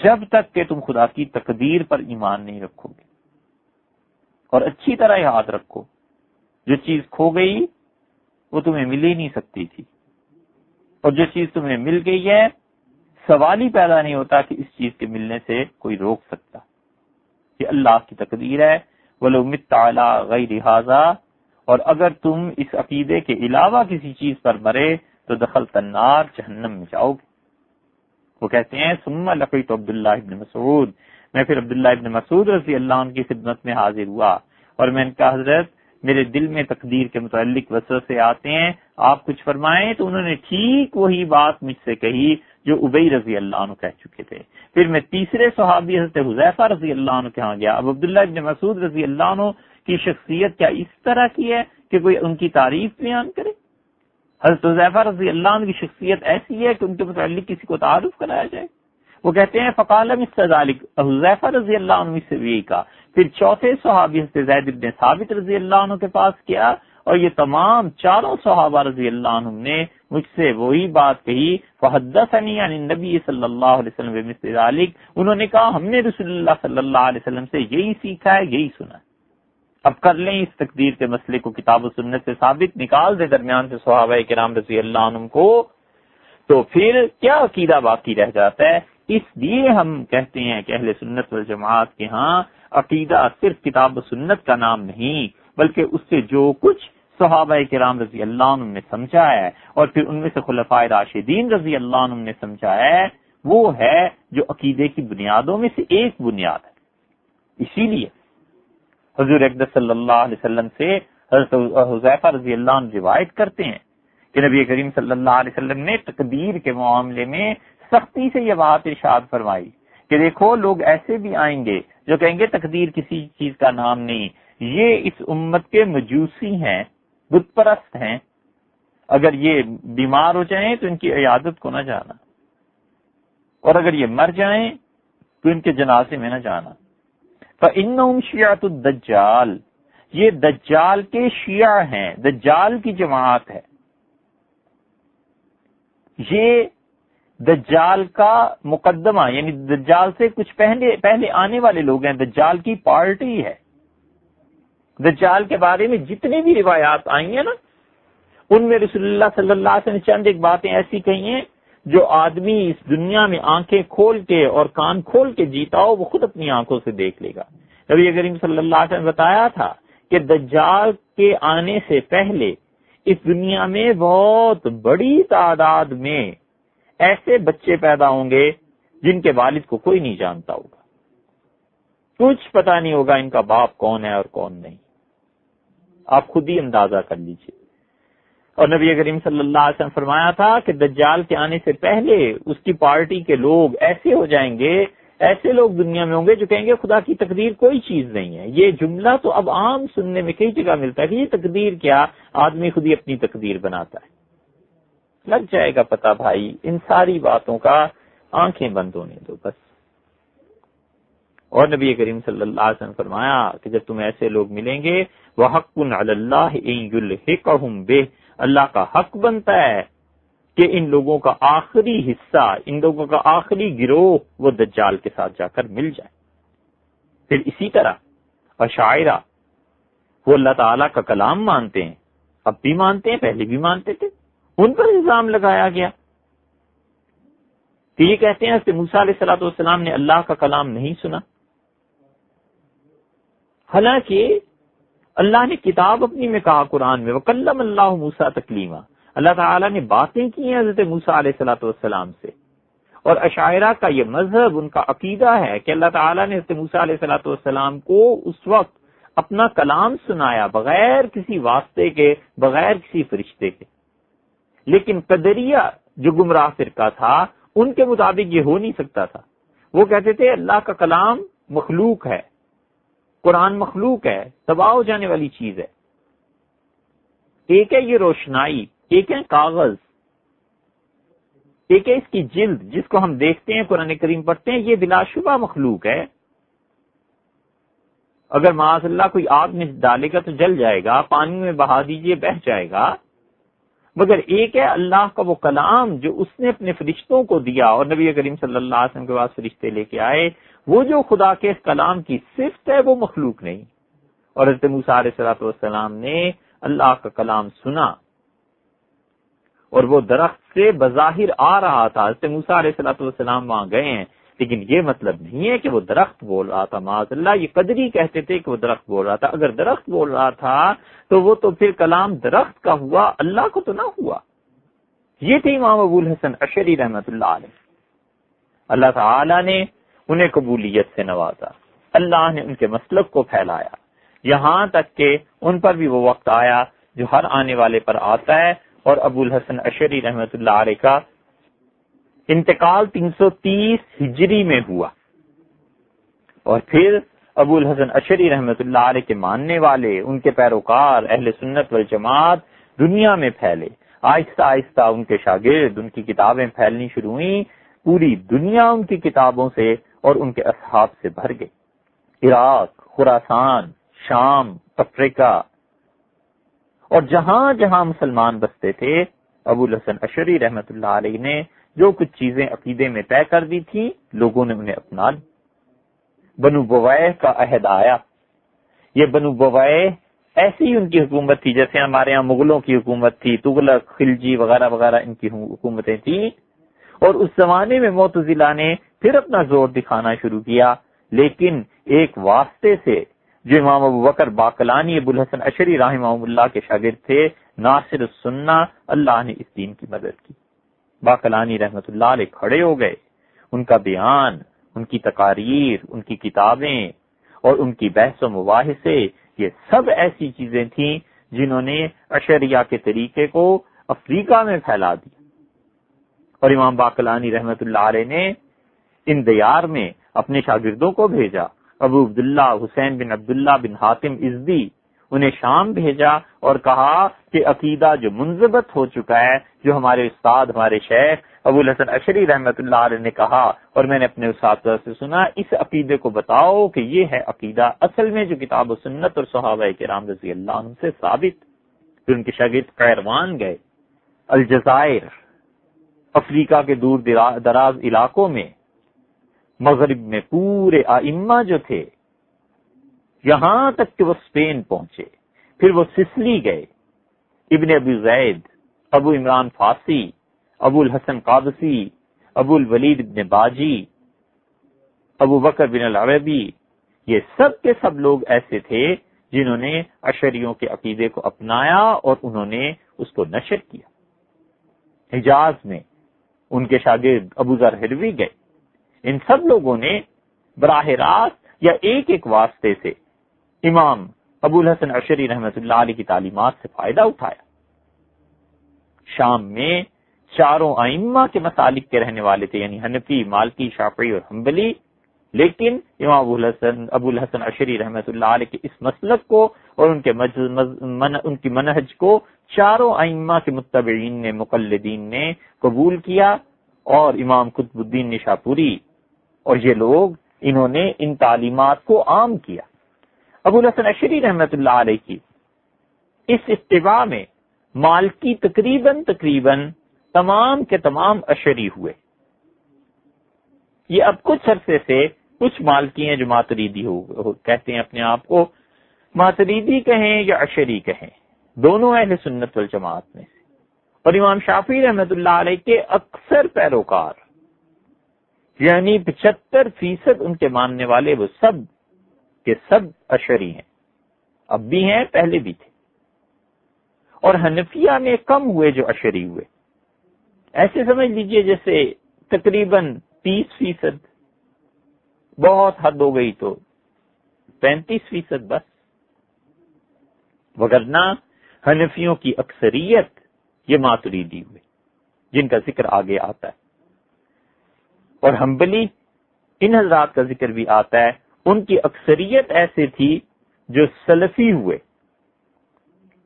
جب تک کہ تم خدا کی تقدیر پر ایمان نہیں رکھو گے. اور اچھی طرح یاد رکھو جو چیز کھو گئی وہ تمہیں مل ہی نہیں سکتی تھی، اور جو چیز تمہیں مل گئی ہے سوال ہی پیدا نہیں ہوتا کہ اس چیز کے ملنے سے کوئی روک سکتا. یہ اللہ کی تقدیر ہے. وَلَوْ مِتَّ عَلَىٰ غَيْرِ هَٰذَا، اور اگر تم اس عقیدے کے علاوہ کسی چیز پر مرے تو دخلت النار، جہنم میں جاؤ گے۔ وہ کہتے ہیں ثم لقیت عبداللہ ابن مسعود، میں پھر عبداللہ ابن مسعود رضی اللہ عنہ کی خدمت میں حاضر ہوا اور میں نے کہا حضرت میرے دل میں تقدیر کے متعلق وسوسے آتے ہیں، آپ کچھ فرمائیں۔ تو انہوں نے ٹھیک وہی بات مجھ سے کہی جو ابی رضی اللہ عنہ کہہ چکے تھے۔ پھر میں تیسرے صحابی حضرت حذیفہ رضی اللہ عنہ کے ہاں گیا۔ اب عبداللہ ابن مسعود رضی اللہ عنہ کی شخصیت کیا اس طرح کی ہے کہ کوئی ان کی تعریف بیان کرے؟ حضرت حذیفہ رضی اللہ عنہ کی شخصیت ایسی ہے کہ ان کے متعلق کسی کو تعارف کرایا جائے؟ وہ کہتے ہیں فقال مثل ذلک، حذیفہ رضی اللہ عنہ سے بھی کہا۔ پھر چوتھے صحابی حضرت زید بن ثابت رضی اللہ عنہ کے پاس کیا اور یہ تمام چاروں صحابہ رضی اللہ عنہم نے مجھ سے وہی بات کہی، فحدثنی عن النبی صلی اللہ علیہ وسلم بمثل ذلک، انہوں نے کہا ہم نے رسول اللہ صلی اللہ علیہ وسلم سے یہی سیکھا ہے، یہی سنا ہے۔ اب کر لیں اس تقدیر کے مسئلے کو کتاب و سنت سے ثابت، نکال دے درمیان سے صحابہ کرام رضی اللہ عنہم کو، تو پھر کیا عقیدہ باقی رہ جاتا ہے؟ اس لیے ہم کہتے ہیں کہ اہل سنت والجماعت کے ہاں عقیدہ صرف کتاب و سنت کا نام نہیں، بلکہ اس سے جو کچھ صحابہ کرام رضی اللہ عنہ نے سمجھا ہے اور پھر ان میں سے خلفائے راشدین رضی اللہ عنہ نے سمجھا ہے، وہ ہے جو عقیدے کی بنیادوں میں سے ایک بنیاد ہے۔ اسی لیے حضور اقدس صلی اللہ علیہ وسلم سے حضرت حذیفہ رضی اللہ عنہ روایت کرتے ہیں کہ نبی کریم صلی اللہ علیہ وسلم نے تقدیر کے معاملے میں سختی سے یہ بات ارشاد فرمائی کہ دیکھو لوگ ایسے بھی آئیں گے جو کہیں گے تقدیر کسی چیز کا نام نہیں، یہ اس امت کے مجوسی ہیں، بت پرست ہیں، اگر یہ بیمار ہو جائیں تو ان کی عیادت کو نہ جانا، اور اگر یہ مر جائیں تو ان کے جنازے میں نہ جانا۔ فَإِنَّهُمْ شِيَعَةُ الدَّجَّالِ، یہ دجال کے شیعہ ہیں، دجال کی جماعت ہے، یہ دجال کا مقدمہ یعنی دجال سے کچھ پہلے آنے والے لوگ ہیں، دجال کی پارٹی ہے۔ دجال کے بارے میں جتنی بھی روایات آئی ہیں نا، ان میں رسول اللہ صلی اللہ علیہ وسلم نے چند ایک باتیں ایسی کہی ہیں جو آدمی اس دنیا میں آنکھیں کھول کے اور کان کھول کے جیتا ہو وہ خود اپنی آنکھوں سے دیکھ لے گا۔ نبی کریم صلی اللہ علیہ وسلم نے بتایا تھا کہ دجال کے آنے سے پہلے اس دنیا میں بہت بڑی تعداد میں ایسے بچے پیدا ہوں گے جن کے والد کو کوئی نہیں جانتا ہوگا، کچھ پتہ نہیں ہوگا ان کا باپ کون ہے اور کون نہیں، آپ خود ہی اندازہ کر لیجئے۔ اور نبی کریم صلی اللہ علیہ وسلم فرمایا تھا کہ دجال کے آنے سے پہلے اس کی پارٹی کے لوگ ایسے ہو جائیں گے، ایسے لوگ دنیا میں ہوں گے جو کہیں گے خدا کی تقدیر کوئی چیز نہیں ہے۔ یہ جملہ تو اب عام سننے میں کئی جگہ ملتا ہے کہ یہ تقدیر کیا، آدمی خود ہی اپنی تقدیر بناتا ہے۔ لگ جائے گا پتہ بھائی، ان ساری باتوں کا آنکھیں بند ہونے دو بس۔ اور نبی کریم صلی اللہ علیہ وسلم فرمایا کہ جب تم ایسے لوگ ملیں گے وَحَقٌّ عَلَى اللَّهِ إِن يُلْحِقَهُم بِهِ، اللہ کا حق بنتا ہے کہ ان لوگوں کا آخری حصہ، ان لوگوں کا آخری گروہ وہ دجال کے ساتھ جا کر مل جائے۔ پھر اسی طرح اشاعرہ وہ اللہ تعالیٰ کا کلام مانتے ہیں، اب بھی مانتے ہیں، پہلے بھی مانتے تھے، ان پر الزام لگایا گیا کہ یہ کہتے ہیں حضرت موسیٰ علیہ السلام نے اللہ کا کلام نہیں سنا، حالانکہ اللہ نے کتاب اپنی میں کہا قرآن میں وَكَلَّمَ اللَّهُ مُوسَىٰ تَكْلِيمًا، اللہ تعالیٰ نے باتیں کی ہیں حضرت موسیٰ علیہ السلام سے۔ اور اشاعرہ کا یہ مذہب، ان کا عقیدہ ہے کہ اللہ تعالیٰ نے حضرت موسیٰ علیہ السلام کو اس وقت اپنا کلام سنایا بغیر کسی واسطے کے، بغیر کسی فرشتے کے۔ لیکن قدریہ جو گمراہ فرقہ تھا ان کے مطابق یہ ہو نہیں سکتا تھا، وہ کہتے تھے اللہ کا کلام مخلوق ہے، قرآن مخلوق ہے، تباہ ہو جانے والی چیز ہے۔ ایک ہے یہ روشنائی، ایک ہے کاغذ، ایک ہے اس کی جلد جس کو ہم دیکھتے ہیں، قرآن کریم پڑھتے ہیں، یہ بلا شبہ مخلوق ہے، اگر معاذ اللہ کوئی آگ میں ڈالے گا تو جل جائے گا، پانی میں بہا دیجئے بہہ جائے گا، مگر ایک ہے اللہ کا وہ کلام جو اس نے اپنے فرشتوں کو دیا، اور نبی کریم صلی اللہ علیہ وسلم کے پاس فرشتے لے کے آئے، وہ جو خدا کے اس کلام کی صفت ہے وہ مخلوق نہیں۔ اور حضرت موسیٰ علیہ السلام نے اللہ کا کلام سنا اور وہ درخت سے بظاہر آ رہا تھا، حضرت موسیٰ علیہ السلام وہاں گئے ہیں، لیکن یہ مطلب نہیں ہے کہ وہ درخت بول رہا تھا، معاذ اللہ یہ قدری کہتے تھے کہ وہ درخت بول رہا تھا۔ اگر درخت بول رہا تھا تو وہ تو پھر کلام درخت کا ہوا، اللہ کو تو نہ ہوا۔ یہ تھے امام ابو الحسن اشعری رحمۃ اللہ علیہ. اللہ تعالی نے انہیں قبولیت سے نوازا، اللہ نے ان کے مسلک کو پھیلایا، یہاں تک کہ ان پر بھی وہ وقت آیا جو ہر آنے والے پر آتا ہے، اور ابو الحسن اشعری رحمۃ اللہ علیہ کا انتقال 330 ہجری میں ہوا. اور پھر ابو الحسن اشعری رحمۃ اللہ علیہ کے ماننے والے، ان کے پیروکار اہل سنت والجماعت دنیا میں پھیلے. آہستہ آہستہ ان کے شاگرد، ان کی کتابیں پھیلنی شروع ہوئیں، پوری دنیا ان کی کتابوں سے اور ان کے اصحاب سے بھر گئی. عراق، خراسان، شام، افریقہ اور جہاں جہاں مسلمان بستے تھے، ابو الحسن اشعری رحمۃ اللہ علیہ نے جو کچھ چیزیں عقیدے میں طے کر دی تھی، لوگوں نے انہیں اپنا لی. بنو بویہ کا عہد آیا. یہ بنو بویہ ایسی ان کی حکومت تھی جیسے ہمارے ہاں مغلوں کی حکومت تھی، تغلق، خلجی وغیرہ وغیرہ ان کی حکومتیں تھیں. اور اس زمانے میں معتزلہ نے پھر اپنا زور دکھانا شروع کیا، لیکن ایک واسطے سے جو امام ابو بکر باقلانی ابو الحسن اشعری رحمہ اللہ کے شاگرد تھے، ناصر السنہ، اللہ نے اس دین کی مدد کی. باقلانی رحمۃ اللہ علیہ کھڑے ہو گئے. ان کا بیان، ان کی تقاریر، ان کی کتابیں اور ان کی بحث و مباحثے، یہ سب ایسی چیزیں تھیں جنہوں نے اشعریہ کے طریقے کو افریقہ میں پھیلا دیا. اور امام باقلانی رحمۃ اللہ علیہ نے ان دیار میں اپنے شاگردوں کو بھیجا. ابو عبداللہ حسین بن عبداللہ بن حاتم ازدی، انہیں شام بھیجا اور کہا کہ عقیدہ جو منضبط ہو چکا ہے، جو ہمارے استاد، ہمارے شیخ ابو الحسن اشعری رحمۃ اللہ علیہ نے کہا اور میں نے اپنے اساتذہ سے سنا، اس عقیدے کو بتاؤ کہ یہ ہے عقیدہ اصل میں جو کتاب و سنت اور صحابہ کرام رضی اللہ عنہ سے ثابت. پھر ان کے شاگرد قیروان گئے، الجزائر، افریقہ کے دور دراز علاقوں میں، مغرب میں پورے ائمہ جو تھے، یہاں تک کہ وہ اسپین پہنچے. پھر وہ سسلی گئے، ابن ابی زید، ابو عمران فارسی، ابو الحسن قادسی، ابو الولید ابن باجی، ابو بکر بن العربی، یہ سب کے سب لوگ ایسے تھے جنہوں نے اشعریوں کے عقیدے کو اپنایا اور انہوں نے اس کو نشر کیا. حجاز میں ان کے شاگرد ابو ذر حلوی گئے. ان سب لوگوں نے براہ راست یا ایک ایک واسطے سے امام ابو الحسن اشعری رحمۃ اللہ علیہ کی تعلیمات سے فائدہ اٹھایا. شام میں چاروں ائمہ کے مسالک کے رہنے والے تھے، یعنی حنفی، مالکی، شافعی اور حنبلی، لیکن امام ابو الحسن اشعری رحمۃ اللہ علیہ کے اس مسلک کو اور ان کی منہج کو چاروں ائمہ کے متبعین نے، مقلدین نے قبول کیا. اور امام قطب الدین نشاپوری اور یہ لوگ، انہوں نے ان تعلیمات کو عام کیا. ابو الحسن اشعری رحمۃ اللہ علیہ کی اس اتباع میں مالکی تقریباً تمام کے تمام اشعری ہوئے. یہ اب کچھ عرصے سے کچھ مالکی ہیں جو ماتریدی کہتے ہیں اپنے آپ کو، ماتریدی کہیں یا اشعری کہیں، دونوں اہل سنت والجماعت میں سے. اور امام شافعی رحمۃ اللہ علیہ کے اکثر پیروکار، یعنی 75% ان کے ماننے والے وہ سب کے سب اشعری ہیں، اب بھی ہیں، پہلے بھی تھے. اور حنفیہ میں کم ہوئے جو اشعری ہوئے، ایسے سمجھ لیجئے جیسے تقریباً 30%، بہت حد ہو گئی تو 35% بس. وگرنہ حنفیوں کی اکثریت یہ ماتریدی ہوئے جن کا ذکر آگے آتا ہے. اور حنبلی، ان حضرات کا ذکر بھی آتا ہے، ان کی اکثریت ایسے تھی جو سلفی ہوئے.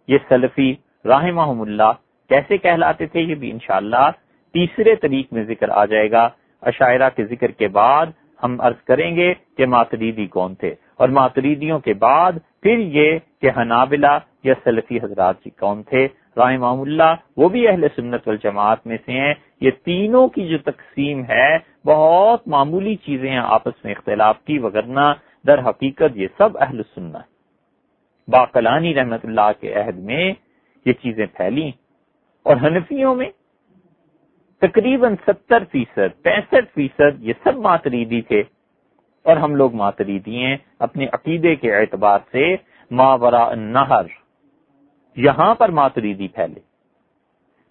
یہ سلفی رحمہم اللہ کیسے کہلاتے تھے، یہ بھی انشاءاللہ تیسرے طریق میں ذکر آ جائے گا. اشاعرہ کے ذکر کے بعد ہم عرض کریں گے کہ ماتریدی کون تھے، اور ماتریدیوں کے بعد پھر یہ کہ حنابلہ یا سلفی حضرات جی کون تھے رحمہم اللہ. وہ بھی اہل سنت والجماعت میں سے ہیں. یہ تینوں کی جو تقسیم ہے بہت معمولی چیزیں ہیں آپس میں اختلاف کی، وگرنہ در حقیقت یہ سب اہل سنت ہے. باقلانی رحمت اللہ کے عہد میں یہ چیزیں پھیلی. اور حنفیوں میں تقریباً 70%، 65% یہ سب ماتریدی تھے. اور ہم لوگ ماتریدی ہیں اپنے عقیدے کے اعتبار سے. ماوراء النہر، یہاں پر ماتریدی پھیلے.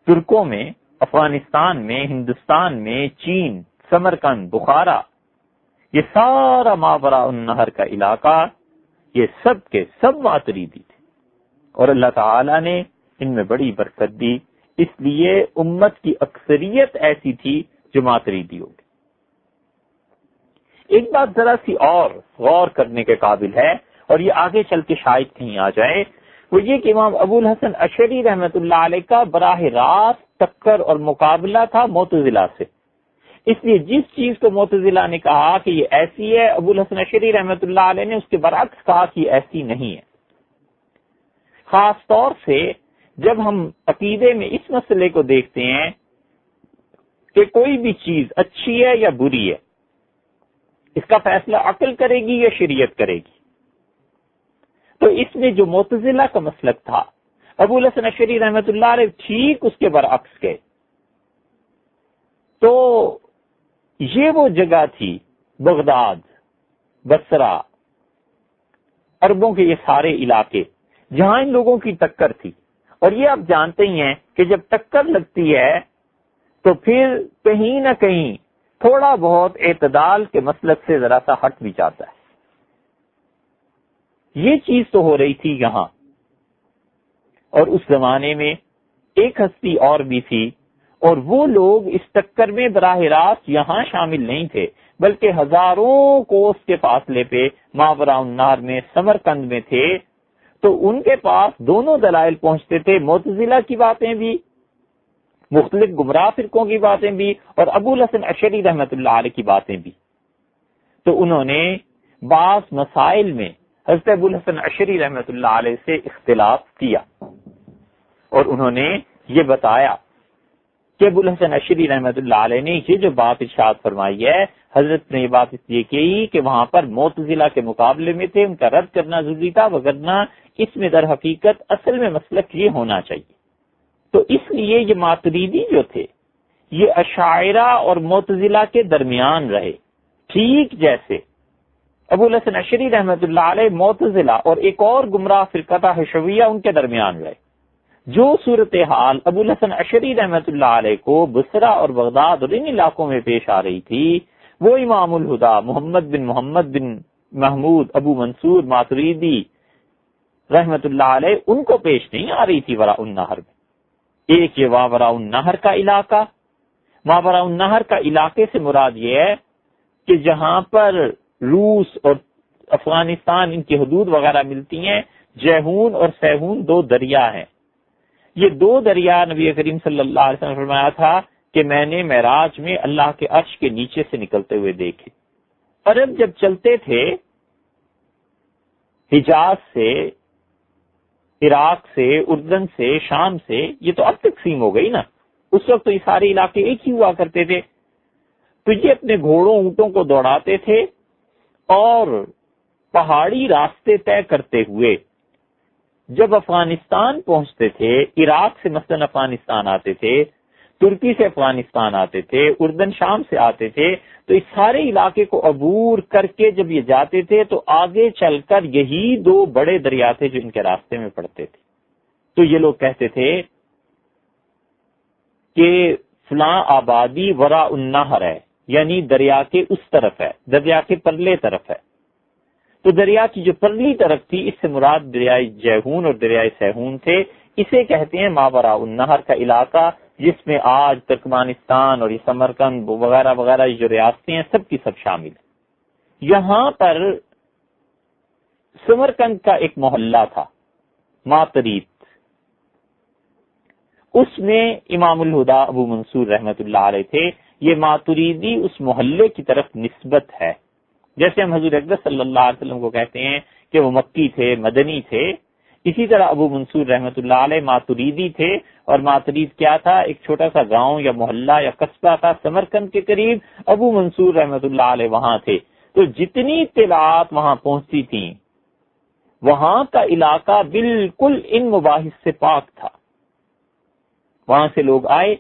ترکوں میں افغانستان میں، ہندوستان میں، چین، سمرقند، بخارا، یہ سارا ماوراء النہر کا علاقہ، یہ سب کے سب ماتریدی تھے، اور اللہ تعالی نے ان میں بڑی برکت دی، اس لیے امت کی اکثریت ایسی تھی جو ماتریدی ہوگی۔ ایک بات ذرا سی اور غور کرنے کے قابل ہے، اور یہ آگے چل کے شاید کہیں آ جائے، وہ یہ کہ امام ابو الحسن اشعری رحمۃ اللہ علیہ کا براہ راست ٹکر اور مقابلہ تھا معتزلہ سے۔ اس لیے جس چیز کو معتزلہ نے کہا کہ یہ ایسی ہے، ابو الحسن اشعری رحمۃ اللہ علیہ نے اس کے برعکس کہا کہ یہ ایسی نہیں ہے۔ خاص طور سے جب ہم عقیدے میں اس مسئلے کو دیکھتے ہیں کہ کوئی بھی چیز اچھی ہے یا بری ہے، اس کا فیصلہ عقل کرے گی یا شریعت کرے گی، تو اس میں جو معتزلہ کا مسلک تھا، ابو الحسن اشعری رحمۃ اللہ علیہ ٹھیک اس کے برعکس گئے۔ تو یہ وہ جگہ تھی، بغداد، بصرہ، عربوں کے یہ سارے علاقے جہاں ان لوگوں کی ٹکر تھی، اور یہ آپ جانتے ہی ہیں کہ جب ٹکر لگتی ہے تو پھر کہیں نہ کہیں تھوڑا بہت اعتدال کے مسلک سے ذرا سا ہٹ بھی جاتا ہے۔ یہ چیز تو ہو رہی تھی یہاں، اور اس زمانے میں ایک ہستی اور بھی تھی، اور وہ لوگ اس ٹکر میں براہ راست یہاں شامل نہیں تھے، بلکہ ہزاروں کوس کے فاصلے پہ ماوراء النہر میں، سمرقند میں تھے، تو ان کے پاس دونوں دلائل پہنچتے تھے، معتزلہ کی باتیں بھی، مختلف گمراہ فرقوں کی باتیں بھی، اور ابو الحسن اشعری رحمۃ اللہ علیہ کی باتیں بھی۔ تو انہوں نے بعض مسائل میں حضرت ابو الحسن اشعری رحمۃ اللہ علیہ سے اختلاف کیا، اور انہوں نے یہ بتایا کہ ابو الحسن اشعری رحمۃ اللہ علیہ نے یہ جو بات ارشاد فرمائی ہے، حضرت نے یہ بات اس لیے کی کہ وہاں پر معتزلہ کے مقابلے میں تھے، ان کا رد کرنا ضروری تھا، وگرنہ اس میں در حقیقت اصل میں مسلک یہ ہونا چاہیے۔ تو اس لیے یہ ماتریدی جو تھے یہ اشاعرہ اور معتزلہ کے درمیان رہے، ٹھیک جیسے ابو الحسن اشعری رحمۃ اللہ علیہ معتزلہ اور ایک اور گمراہ فرقہ تھا حشویہ، ان کے درمیان رہے۔ جو صورتحال ابو الحسن اشعری رحمۃ اللہ علیہ کو بصرہ اور بغداد اور ان علاقوں میں پیش آ رہی تھی، وہ امام الہدا محمد بن محمود ابو منصور ماتریدی رحمۃ اللہ علیہ ان کو پیش نہیں آ رہی تھی وراء النہر میں۔ ایک یہ وراء النہر کا علاقہ، وراء النہر کا علاقے سے مراد یہ ہے کہ جہاں پر روس اور افغانستان ان کی حدود وغیرہ ملتی ہیں، جیہون اور سیہون دو دریا ہیں۔ یہ دو دریا نبی کریم صلی اللہ علیہ وسلم نے فرمایا تھا کہ میں نے معراج میں اللہ کے عرش کے نیچے سے نکلتے ہوئے دیکھے۔ عرب جب چلتے تھے حجاز سے، عراق سے، اردن سے، شام سے، یہ تو اب تقسیم ہو گئی نا، اس وقت تو یہ سارے علاقے ایک ہی ہوا کرتے تھے، تو یہ اپنے گھوڑوں اونٹوں کو دوڑاتے تھے اور پہاڑی راستے طے کرتے ہوئے جب افغانستان پہنچتے تھے، عراق سے مثلا افغانستان آتے تھے، ترکی سے افغانستان آتے تھے، اردن شام سے آتے تھے، تو اس سارے علاقے کو عبور کر کے جب یہ جاتے تھے تو آگے چل کر یہی دو بڑے دریا تھے جو ان کے راستے میں پڑتے تھے۔ تو یہ لوگ کہتے تھے کہ فلاں آبادی وراء النہر ہے، یعنی دریا کے اس طرف ہے، دریا کے پرلے طرف ہے۔ تو دریا کی جو پرلی طرف تھی، اس سے مراد دریائے جیہون اور دریائے سیہون تھے، اسے کہتے ہیں ماوراء النہر کا علاقہ، جس میں آج ترکمانستان اور یہ سمرقند وغیرہ وغیرہ جو ریاستیں ہیں سب کی سب شامل ہیں۔ یہاں پر سمرقند کا ایک محلہ تھا ماترید، اس میں امام الہدا ابو منصور رحمت اللہ علیہ تھے۔ یہ ماتریدی اس محلے کی طرف نسبت ہے، جیسے ہم حضور اقدس صلی اللہ علیہ وسلم کو کہتے ہیں کہ وہ مکی تھے، مدنی تھے، اسی طرح ابو منصور رحمت اللہ علیہ ماتریدی تھے۔ اور ماترید کیا تھا؟ ایک چھوٹا سا گاؤں یا محلہ یا قصبہ تھا سمرقند کے قریب، ابو منصور رحمت اللہ علیہ وہاں تھے۔ تو جتنی اطلاعات وہاں پہنچتی تھیں، وہاں کا علاقہ بالکل ان مباحث سے پاک تھا۔ وہاں سے لوگ آئے،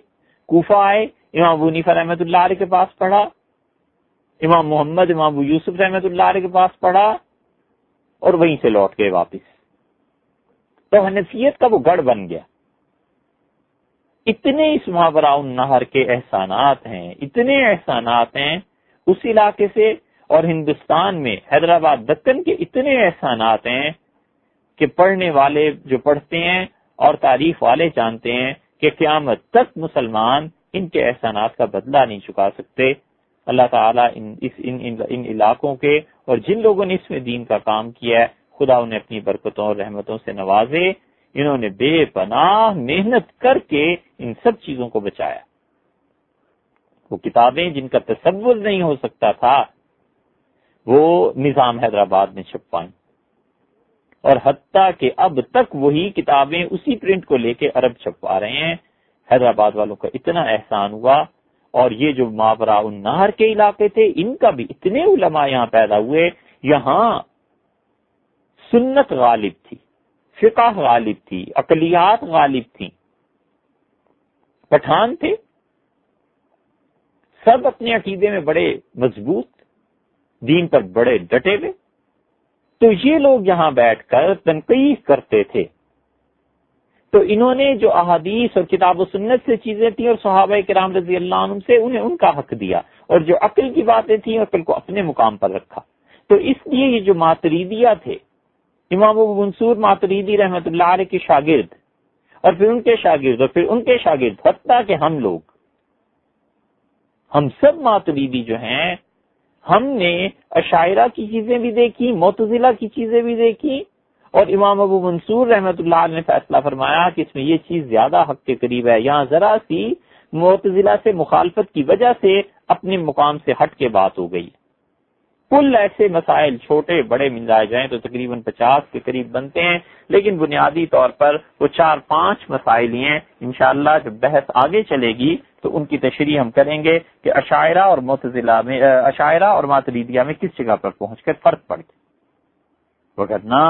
کوفہ آئے، امام ابو حنیفہ رحمت اللہ علیہ کے پاس پڑھا، امام محمد، امام ابو یوسف رحمت اللہ علیہ کے پاس پڑھا، اور وہیں سے لوٹ گئے واپس۔ تو حنفیت کا وہ گڑھ بن گیا۔ اتنے اس ماوراء النہر کے احسانات ہیں، اتنے احسانات ہیں اس علاقے سے، اور ہندوستان میں حیدرآباد دکن کے اتنے احسانات ہیں کہ پڑھنے والے جو پڑھتے ہیں اور تاریخ والے جانتے ہیں کہ قیامت تک مسلمان ان کے احسانات کا بدلہ نہیں چکا سکتے۔ اللہ تعالیٰ ان علاقوں کے اور جن لوگوں نے اس میں دین کا کام کیا ہے، خدا انہیں اپنی برکتوں اور رحمتوں سے نوازے۔ انہوں نے بے پناہ محنت کر کے ان سب چیزوں کو بچایا۔ وہ کتابیں جن کا تصور نہیں ہو سکتا تھا وہ نظام حیدرآباد نے چھپوائیں، اور حتیٰ کہ اب تک وہی کتابیں اسی پرنٹ کو لے کے عرب چھپوا رہے ہیں۔ حیدرآباد والوں کا اتنا احسان ہوا، اور یہ جو ماوراء النہر کے علاقے تھے ان کا بھی اتنے علماء یہاں پیدا ہوئے۔ یہاں سنت غالب تھی، فقہ غالب تھی، عقلیات غالب تھیں، پٹھان تھے، سب اپنے عقیدے میں بڑے مضبوط، دین پر بڑے ڈٹے ہوئے۔ تو یہ لوگ یہاں بیٹھ کر تنقید کرتے تھے، تو انہوں نے جو احادیث اور کتاب و سنت سے چیزیں تھیں اور صحابہ کرام رضی اللہ عنہم سے، انہیں ان کا حق دیا، اور جو عقل کی باتیں تھیں عقل کو اپنے مقام پر رکھا۔ تو اس لیے یہ جو ماتریدیہ تھے، امام ابو منصور ماتریدی رحمۃ اللہ علیہ کے شاگرد، اور پھر ان کے شاگرد، اور پھر ان کے شاگرد، حتیٰ کہ ہم سب ماتریدی جو ہیں، ہم نے اشاعرہ کی چیزیں بھی دیکھی، معتزلہ کی چیزیں بھی دیکھی، اور امام ابو منصور رحمۃ اللہ علیہ نے فیصلہ فرمایا کہ اس میں یہ چیز زیادہ حق کے قریب ہے، یہاں ذرا سی معتزلہ سے مخالفت کی وجہ سے اپنے مقام سے ہٹ کے بات ہو گئی۔ کل ایسے مسائل چھوٹے بڑے ملائے جائیں تو تقریباً 50 کے قریب بنتے ہیں، لیکن بنیادی طور پر وہ 4-5 مسائل ہی ہیں۔ انشاءاللہ جب بحث آگے چلے گی تو ان کی تشریح ہم کریں گے کہ اشاعرہ اور معتزلہ میں، اشاعرہ اور ماتریدیہ میں کس جگہ پر پہنچ کر فرق پڑ گیا۔ وگرنہ